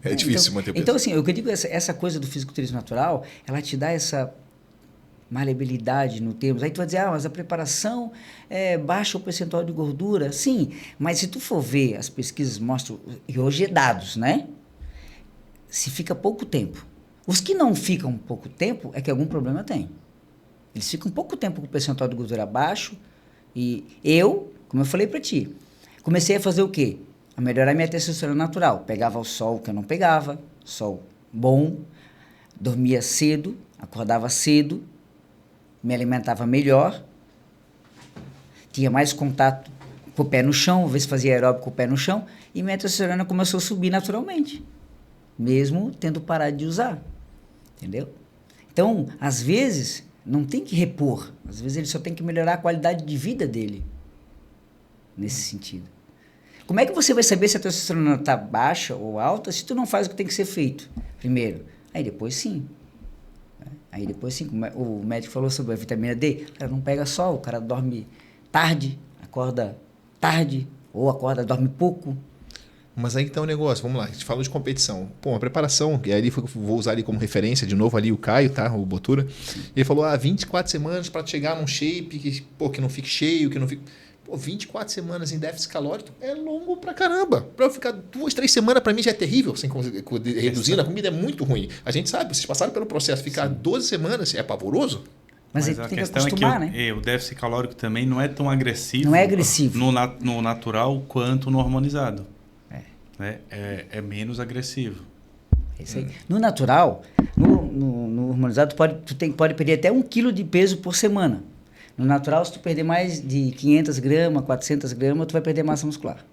É difícil manter o peso. Então, assim, o que eu digo, essa coisa do fisiculturismo natural, ela te dá essa maleabilidade no termo. Aí tu vai dizer, mas a preparação baixa o percentual de gordura. Sim, mas se tu for ver, as pesquisas mostram, e hoje é dados, né? Se fica pouco tempo. Os que não ficam pouco tempo é que algum problema tem. Eles ficam pouco tempo com o percentual de gordura baixo. E eu, como eu falei para ti, comecei a fazer o quê? A melhorar minha testosterona natural. Pegava o sol que eu não pegava, sol bom, dormia cedo, acordava cedo, me alimentava melhor, tinha mais contato com o pé no chão, às vezes fazia aeróbico com o pé no chão, e minha testosterona começou a subir naturalmente, mesmo tendo parado de usar, entendeu? Então, às vezes, não tem que repor, às vezes ele só tem que melhorar a qualidade de vida dele, nesse sentido. Como é que você vai saber se a testosterona está baixa ou alta se tu não faz o que tem que ser feito primeiro? Aí depois sim. Como o médico falou sobre a vitamina D, o cara não pega sol, o cara dorme tarde, acorda tarde, ou acorda, dorme pouco. Mas aí que tá o negócio, vamos lá, a gente falou de competição. Pô, a preparação, e aí vou usar ali como referência de novo ali o Caio, tá? O Botura. Ele falou, 24 semanas para chegar num shape que não fique cheio, que não fique... Pô, 24 semanas em déficit calórico é longo pra caramba. Pra eu ficar 2, 3 semanas, pra mim já é terrível, sem reduzir, a comida é muito ruim. A gente sabe, vocês passaram pelo processo, ficar 12 semanas é pavoroso. Mas a tem que questão acostumar, é que né? o déficit calórico também não é tão agressivo. Não é agressivo. No natural quanto no hormonizado. É menos agressivo. É isso aí. No natural, no hormonizado, tu pode perder até 1 quilo de peso por semana. No natural, se tu perder mais de 500 gramas, 400 gramas, tu vai perder massa muscular.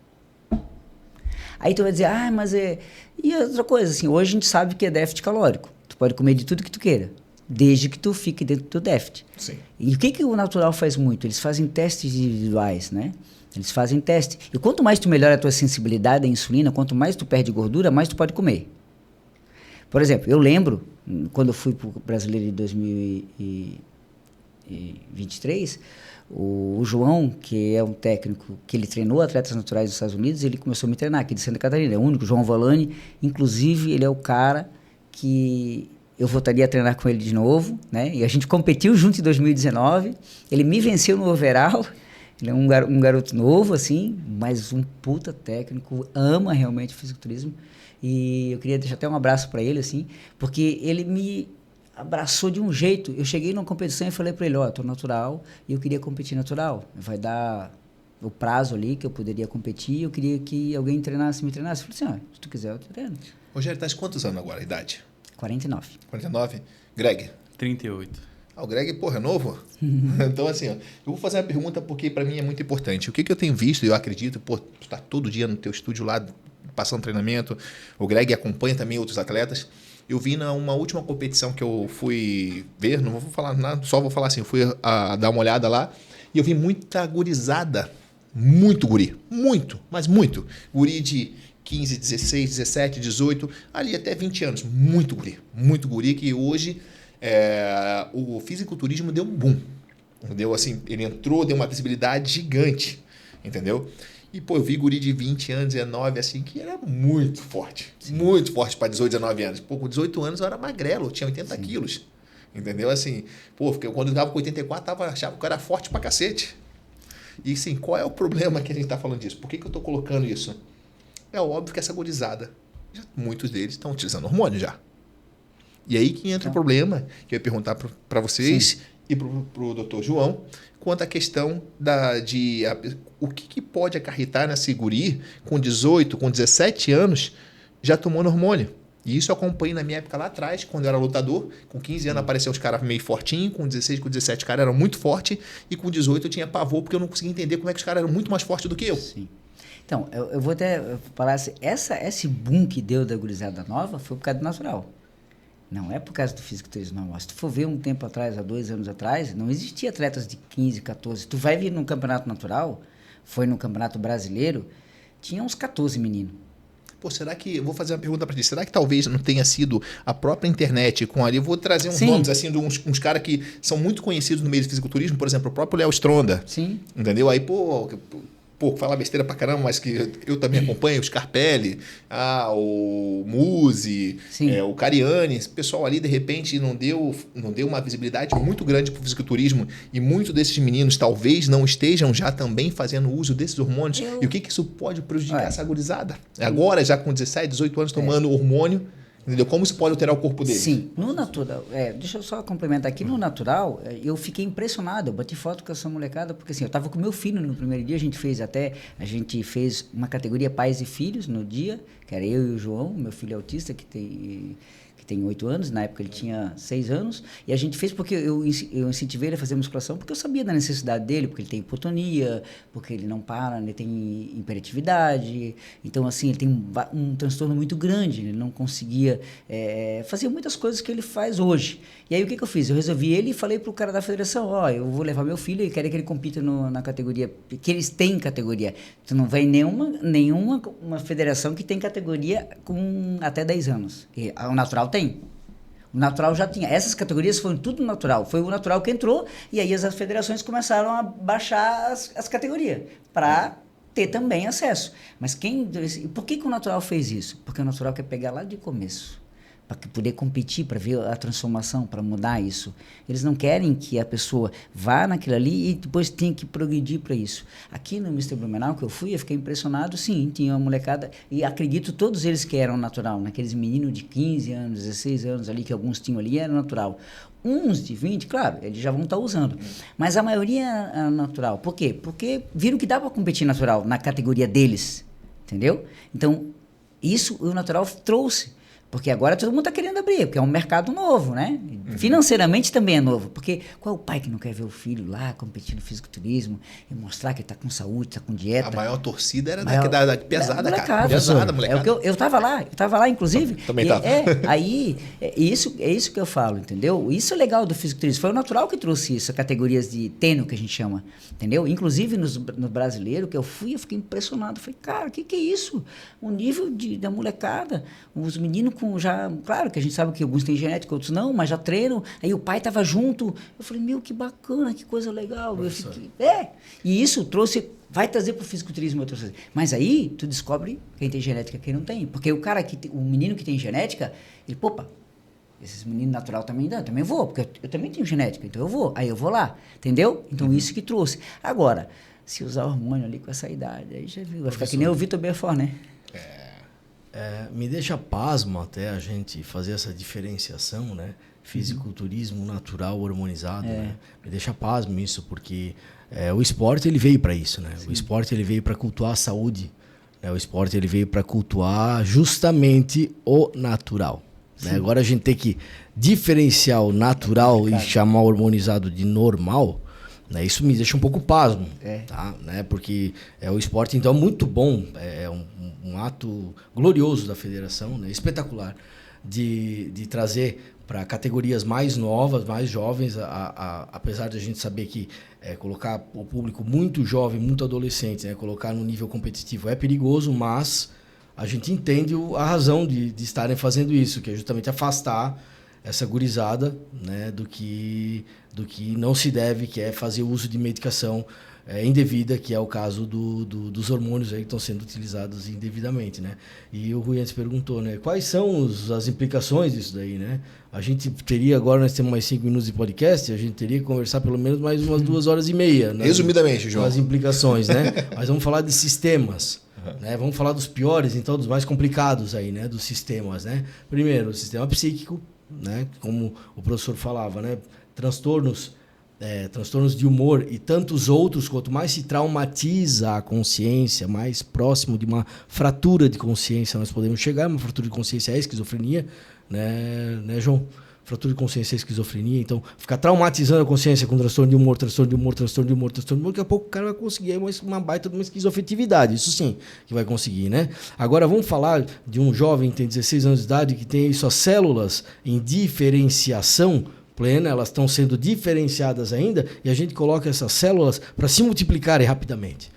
Aí tu vai dizer, mas é... E outra coisa, assim, hoje a gente sabe que é déficit calórico. Tu pode comer de tudo que tu queira, desde que tu fique dentro do déficit. Sim. E o que o natural faz muito? Eles fazem testes individuais, né? Eles fazem teste. E quanto mais tu melhora a tua sensibilidade à insulina, quanto mais tu perde gordura, mais tu pode comer. Por exemplo, eu lembro, quando eu fui para o Brasileiro de 2023, o João, que é um técnico que ele treinou atletas naturais dos Estados Unidos, ele começou a me treinar aqui de Santa Catarina. É o único, João Valani. Inclusive, ele é o cara que eu voltaria a treinar com ele de novo, né? E a gente competiu junto em 2019. Ele me venceu no overall. Ele é um garoto novo, assim, mas um puta técnico, ama realmente o fisiculturismo. E eu queria deixar até um abraço para ele, assim, porque ele me abraçou de um jeito. Eu cheguei numa competição e falei para ele, tô natural e eu queria competir natural. Vai dar o prazo ali que eu poderia competir, eu queria que alguém me treinasse. Eu falei assim, se tu quiser, eu te treino. Rogério, tá de quantos anos agora, a idade? 49. 49? Greg? 38. O Greg, é novo. Então, assim, eu vou fazer uma pergunta porque para mim é muito importante. O que eu tenho visto, e eu acredito, tu tá todo dia no teu estúdio lá, passando treinamento, o Greg acompanha também outros atletas. Eu vi numa última competição que eu fui ver, não vou falar nada, só vou falar assim, fui dar uma olhada lá, e eu vi muita gurizada, muito guri, muito, mas muito. Guri de 15, 16, 17, 18, ali até 20 anos, muito guri, que hoje... o fisiculturismo deu um boom, entendeu? Assim, ele entrou, deu uma visibilidade gigante, entendeu? E, eu vi guri de 20 anos, 19, assim, que era muito forte para 18, 19 anos. Com 18 anos eu era magrelo, eu tinha 80 quilos, entendeu? Assim, quando eu tava com 84, achava que eu era forte pra cacete. E, assim, qual é o problema que a gente tá falando disso? Por que eu tô colocando isso? É óbvio que essa gurizada, muitos deles estão utilizando hormônio já. E aí que entra o problema, que eu ia perguntar para vocês Sim. e para o doutor João, quanto à questão o que pode acarretar nesse guri com 18, com 17 anos, já tomando hormônio. E isso eu acompanhei na minha época lá atrás, quando eu era lutador. Com 15 anos apareciam os caras meio fortinhos, com 16, com 17 os caras eram muito fortes, e com 18 eu tinha pavor, porque eu não conseguia entender como é que os caras eram muito mais fortes do que eu. Sim. Então, eu vou até falar assim, esse boom que deu da gurizada nova foi por causa do natural. Não é por causa do fisiculturismo, não. Se tu for ver um tempo atrás, há 2 anos atrás, não existia atletas de 15, 14. Tu vai vir num campeonato natural, foi no campeonato brasileiro, tinha uns 14 meninos. Será que... Eu vou fazer uma pergunta para ti. Será que talvez não tenha sido a própria internet com ali... Eu vou trazer uns nomes, assim, de uns caras que são muito conhecidos no meio do fisiculturismo. Por exemplo, o próprio Léo Stronda. Sim. Entendeu? Aí, fala besteira pra caramba, mas que eu também acompanho, o Scarpelli, o Muzi, o Cariani, esse pessoal ali, de repente, não deu uma visibilidade muito grande pro fisiculturismo, e muitos desses meninos talvez não estejam já também fazendo uso desses hormônios. E o que isso pode prejudicar essa gurizada? Agora, já com 17, 18 anos, tomando hormônio, entendeu? Como isso pode alterar o corpo dele? Sim, no natural, deixa eu só complementar aqui, no natural, eu fiquei impressionado, eu bati foto com essa molecada, porque assim, eu tava com meu filho no primeiro dia, a gente fez uma categoria pais e filhos no dia, que era eu e o João, meu filho é autista, que tem 8 anos, na época ele tinha 6 anos, e a gente fez porque eu incentivei ele a fazer musculação, porque eu sabia da necessidade dele, porque ele tem hipotonia, porque ele não para, ele tem hiperatividade, então assim, ele tem um transtorno muito grande, ele não conseguia fazer muitas coisas que ele faz hoje. E aí o que eu fiz? Eu resolvi ele e falei pro cara da federação, eu vou levar meu filho e quero que ele compita na categoria, que eles têm categoria. Tu não vai em nenhuma uma federação que tem categoria com até 10 anos. E o natural tem. O natural já tinha. Essas categorias foram tudo natural. Foi o natural que entrou e aí as federações começaram a baixar as categorias para ter também acesso. Mas por que o natural fez isso? Porque o natural quer pegar lá de começo, para poder competir, para ver a transformação, para mudar isso. Eles não querem que a pessoa vá naquilo ali e depois tenha que progredir para isso. Aqui no Mr. Blumenau, que eu fiquei impressionado, sim, tinha uma molecada, e acredito todos eles que eram natural, naqueles meninos de 15 anos, 16 anos ali, que alguns tinham ali, era natural. Uns de 20, claro, eles já vão estar usando. Mas a maioria é natural. Por quê? Porque viram que dá para competir natural na categoria deles, entendeu? Então, isso o natural trouxe. Porque agora todo mundo está querendo abrir, porque é um mercado novo, né? Financeiramente também é novo. Porque qual é o pai que não quer ver o filho lá competindo no fisiculturismo e mostrar que ele está com saúde, está com dieta? A maior torcida era da pesada, cara. Pesada, molecada. Eu estava lá, inclusive. Também estava. É isso que eu falo, entendeu? Isso é legal do fisiculturismo. Foi o natural que trouxe isso, categorias de tênis que a gente chama, entendeu? Inclusive no brasileiro que eu fiquei impressionado. Falei, cara, o que é isso? O nível da molecada, os meninos claro que a gente sabe que alguns têm genética, outros não, mas já treinam, aí o pai estava junto, eu falei, meu, que bacana, que coisa legal, e isso vai trazer para o fisiculturismo outras coisas, mas aí tu descobre quem tem genética e quem não tem, porque o menino que tem genética, ele, esses meninos natural também dão, também vou, porque eu também tenho genética, então eu vou lá, entendeu? Então isso que trouxe. Agora, se usar hormônio ali com essa idade, aí já viu, vai ficar que nem o Vitor Belfort, né? Me deixa pasmo até a gente fazer essa diferenciação, né? Fisiculturismo natural hormonizado, né? Me deixa pasmo isso, porque o esporte ele veio para isso, né? Sim. O esporte ele veio para cultuar a saúde, né? O esporte ele veio para cultuar justamente o natural. Né? Agora a gente tem que diferenciar o natural e chamar o hormonizado de normal. Né, isso me deixa um pouco pasmo, tá? Né, porque o esporte, então, é muito bom, é um ato glorioso da federação, né, espetacular, de trazer para categorias mais novas, mais jovens, apesar de a gente saber que colocar o público muito jovem, muito adolescente, né, colocar no nível competitivo é perigoso, mas a gente entende a razão de estarem fazendo isso, que é justamente afastar essa gurizada, né, do que não se deve, que é fazer uso de medicação indevida, que é o caso dos hormônios aí que estão sendo utilizados indevidamente, né? E o Rui antes perguntou, né, quais são as implicações disso daí, né? A gente teria, agora nós temos mais 5 minutos de podcast, a gente teria que conversar pelo menos mais umas 2 horas e meia. Resumidamente, João. As implicações, né? Mas vamos falar de sistemas. Né? Vamos falar dos piores, então, dos mais complicados aí, né? Dos sistemas, né? Primeiro, o sistema psíquico, né? Como o professor falava, né? Transtornos de humor e tantos outros, quanto mais se traumatiza a consciência, mais próximo de uma fratura de consciência nós podemos chegar. Uma fratura de consciência é a esquizofrenia, né, João? Fratura de consciência é a esquizofrenia. Então, ficar traumatizando a consciência com transtorno de humor, daqui a pouco o cara vai conseguir uma baita de uma esquizoafetividade. Isso sim que vai conseguir, né? Agora, vamos falar de um jovem que tem 16 anos de idade, que tem aí suas células em diferenciação plena, elas estão sendo diferenciadas ainda, e a gente coloca essas células para se multiplicarem rapidamente.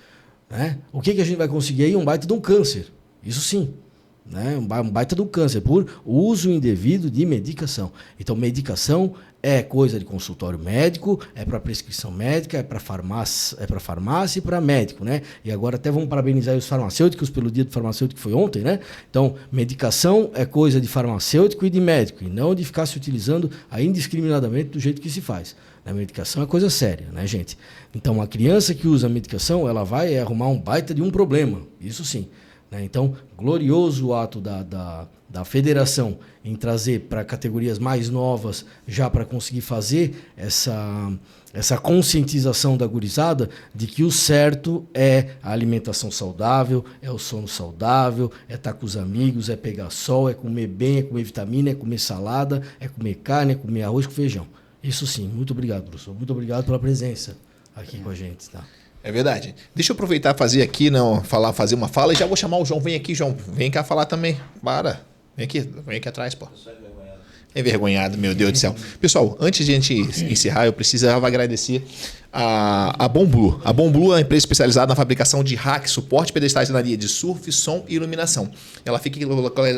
Né? O que a gente vai conseguir aí? Um baita de um câncer. Isso sim. Né? Um baita de um câncer por uso indevido de medicação. Então, medicação é coisa de consultório médico, é para prescrição médica, é para farmácia e para médico, né? E agora até vamos parabenizar os farmacêuticos pelo dia do farmacêutico que foi ontem, né? Então, medicação é coisa de farmacêutico e de médico, e não de ficar se utilizando indiscriminadamente do jeito que se faz. A medicação é coisa séria, né, gente? Então, a criança que usa medicação, ela vai arrumar um baita de um problema, isso sim. Então, glorioso o ato da federação em trazer para categorias mais novas, já para conseguir fazer essa conscientização da gurizada de que o certo é a alimentação saudável, é o sono saudável, é estar com os amigos, é pegar sol, é comer bem, é comer vitamina, é comer salada, é comer carne, é comer arroz com feijão. Isso sim. Muito obrigado, professor. Muito obrigado pela presença aqui com a gente, tá? É verdade. Deixa eu aproveitar e fazer aqui, fazer uma fala, e já vou chamar o João. Vem aqui, João. Vem cá falar também. Vem aqui atrás, pô. Envergonhado, meu Deus do céu. Pessoal, antes de a gente encerrar, eu precisava agradecer a Bom Blue. A Bom Blue é uma empresa especializada na fabricação de rack, suporte pedestais na área de surf, som e iluminação. Ela fica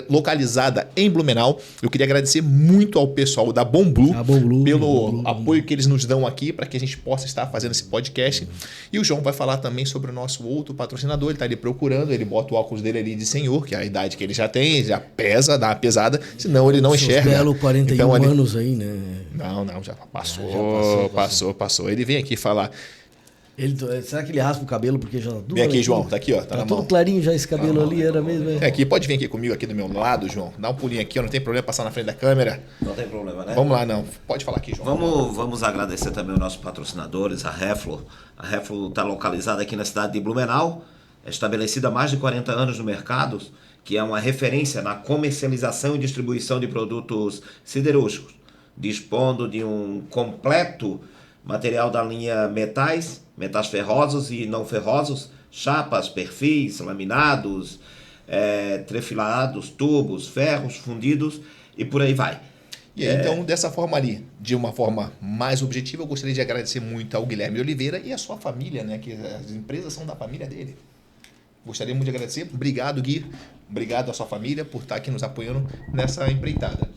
localizada em Blumenau. Eu queria agradecer muito ao pessoal da Bom Blue, pelo apoio que eles nos dão aqui para que a gente possa estar fazendo esse podcast. E o João vai falar também sobre o nosso outro patrocinador. Ele está ali procurando, ele bota o óculos dele ali de senhor, que é a idade que ele já tem, já pesa, dá uma pesada, senão ele não enxerga. Belo 41 então, anos aí, né? Não, já passou. Ele vem aqui falar. Será que ele raspa o cabelo porque já... Vem aqui, João, tá aqui, ó. Tá na todo mão. clarinho já esse cabelo ali, era mesmo. É aqui, pode vir aqui comigo, aqui do meu lado, João. Dá um pulinho aqui, ó, não tem problema passar na frente da câmera. Não tem problema, né? Vamos lá, não. Pode falar aqui, João. Vamos agradecer também os nossos patrocinadores, a Reflo. A Reflo está localizada aqui na cidade de Blumenau, é estabelecida há mais de 40 anos no mercado, que é uma referência na comercialização e distribuição de produtos siderúrgicos, dispondo de um completo material da linha metais ferrosos e não ferrosos, chapas, perfis, laminados, trefilados, tubos, ferros, fundidos e por aí vai. E aí, então, dessa forma ali, de uma forma mais objetiva, eu gostaria de agradecer muito ao Guilherme Oliveira e a sua família, né? Que as empresas são da família dele. Gostaria muito de agradecer. Obrigado, Gui. Obrigado à sua família por estar aqui nos apoiando nessa empreitada.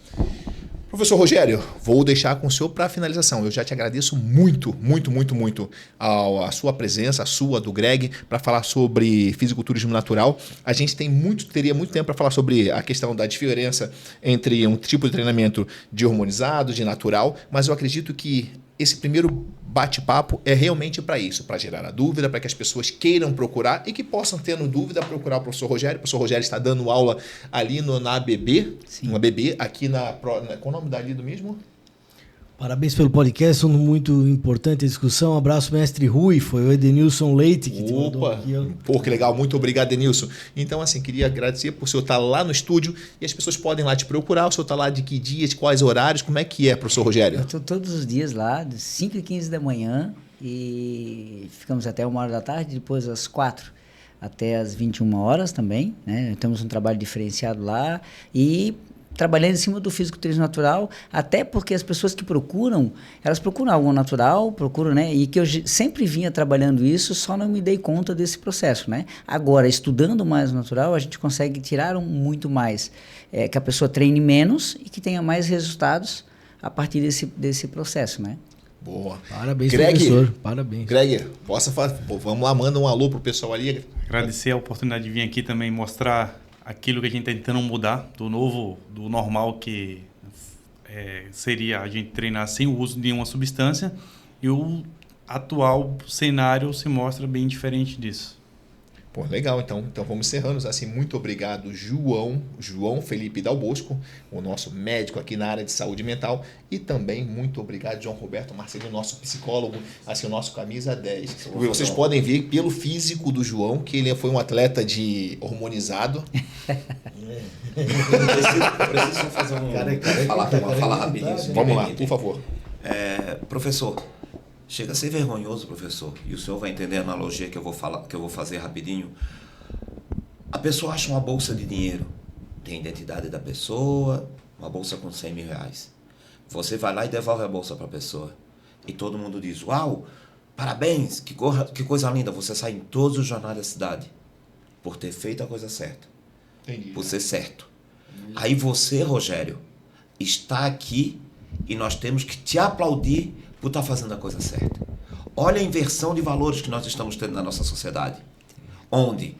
Professor Rogério, vou deixar com o senhor para a finalização. Eu já te agradeço muito a sua presença, a sua, do Greg, para falar sobre fisiculturismo natural. A gente teria muito tempo para falar sobre a questão da diferença entre um tipo de treinamento de hormonizado, de natural, mas eu acredito que esse primeiro bate-papo é realmente para isso, para gerar a dúvida, para que as pessoas queiram procurar e que possam, tendo dúvida, procurar o professor Rogério. O professor Rogério está dando aula ali na ABB, uma ABB, aqui qual o nome dali do mesmo? Parabéns pelo podcast, muito importante a discussão. Um abraço, mestre Rui, foi o Edenilson Leite que te mandou aqui. Pô, que legal, muito obrigado, Edenilson. Então, assim, queria agradecer por o senhor estar lá no estúdio e as pessoas podem lá te procurar. O senhor está lá de que dias, quais horários, como é que é, professor Rogério? Eu estou todos os dias lá, de 5h15 da manhã e ficamos até 1h da tarde, depois às 4 até às 21 horas também, né? Temos um trabalho diferenciado lá e trabalhando em cima do fisiculturismo natural, até porque as pessoas que procuram, elas procuram algo natural, né? E que eu sempre vinha trabalhando isso, só não me dei conta desse processo, né? Agora, estudando mais o natural, a gente consegue tirar muito mais, que a pessoa treine menos e que tenha mais resultados a partir desse processo, né? Boa. Parabéns, Greg, professor. Parabéns. Greg, vamos lá, manda um alô pro pessoal ali. Agradecer a oportunidade de vir aqui também mostrar aquilo que a gente está tentando mudar, do normal que seria a gente treinar sem o uso de nenhuma substância, e o atual cenário se mostra bem diferente disso. Pô, legal, então vamos encerrando. Assim, muito obrigado, João Felipe Dal Bosco, o nosso médico aqui na área de saúde mental, e também muito obrigado, João Roberto Marcelino, nosso psicólogo, assim, o nosso camisa 10. Vocês podem ver pelo físico do João que ele foi um atleta de hormonizado. Preciso fazer falar rapidinho. Vamos lá, por favor. Professor, chega a ser vergonhoso, professor, e o senhor vai entender a analogia que eu vou fazer rapidinho. A pessoa acha uma bolsa de dinheiro, tem a identidade da pessoa, uma bolsa com 100 mil reais. Você vai lá e devolve a bolsa para a pessoa. E todo mundo diz, uau, parabéns, que coisa linda, você sai em todos os jornais da cidade por ter feito a coisa certa. Entendi. Por ser certo. Aí você, Rogério, está aqui e nós temos que te aplaudir por estar fazendo a coisa certa. Olha a inversão de valores que nós estamos tendo na nossa sociedade. Onde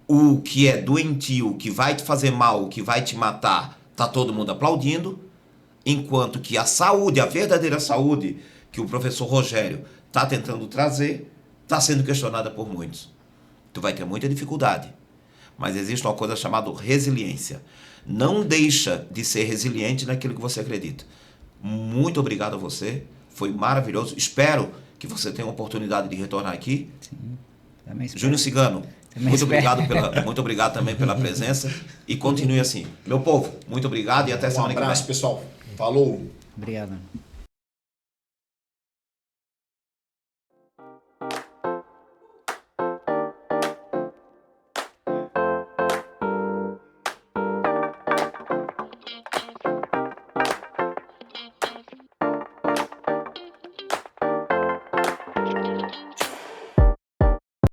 o que é doentio, o que vai te fazer mal, o que vai te matar, está todo mundo aplaudindo, enquanto que a saúde, a verdadeira saúde que o professor Rogério está tentando trazer, está sendo questionada por muitos. Tu vai ter muita dificuldade. Mas existe uma coisa chamada resiliência. Não deixa de ser resiliente naquilo que você acredita. Muito obrigado a você. Foi maravilhoso. Espero que você tenha a oportunidade de retornar aqui. Sim, também espero. Júnior Cigano, muito obrigado também pela presença. E continue assim. Meu povo, muito obrigado e até semana que vem. Um abraço, pessoal. Falou. Obrigado.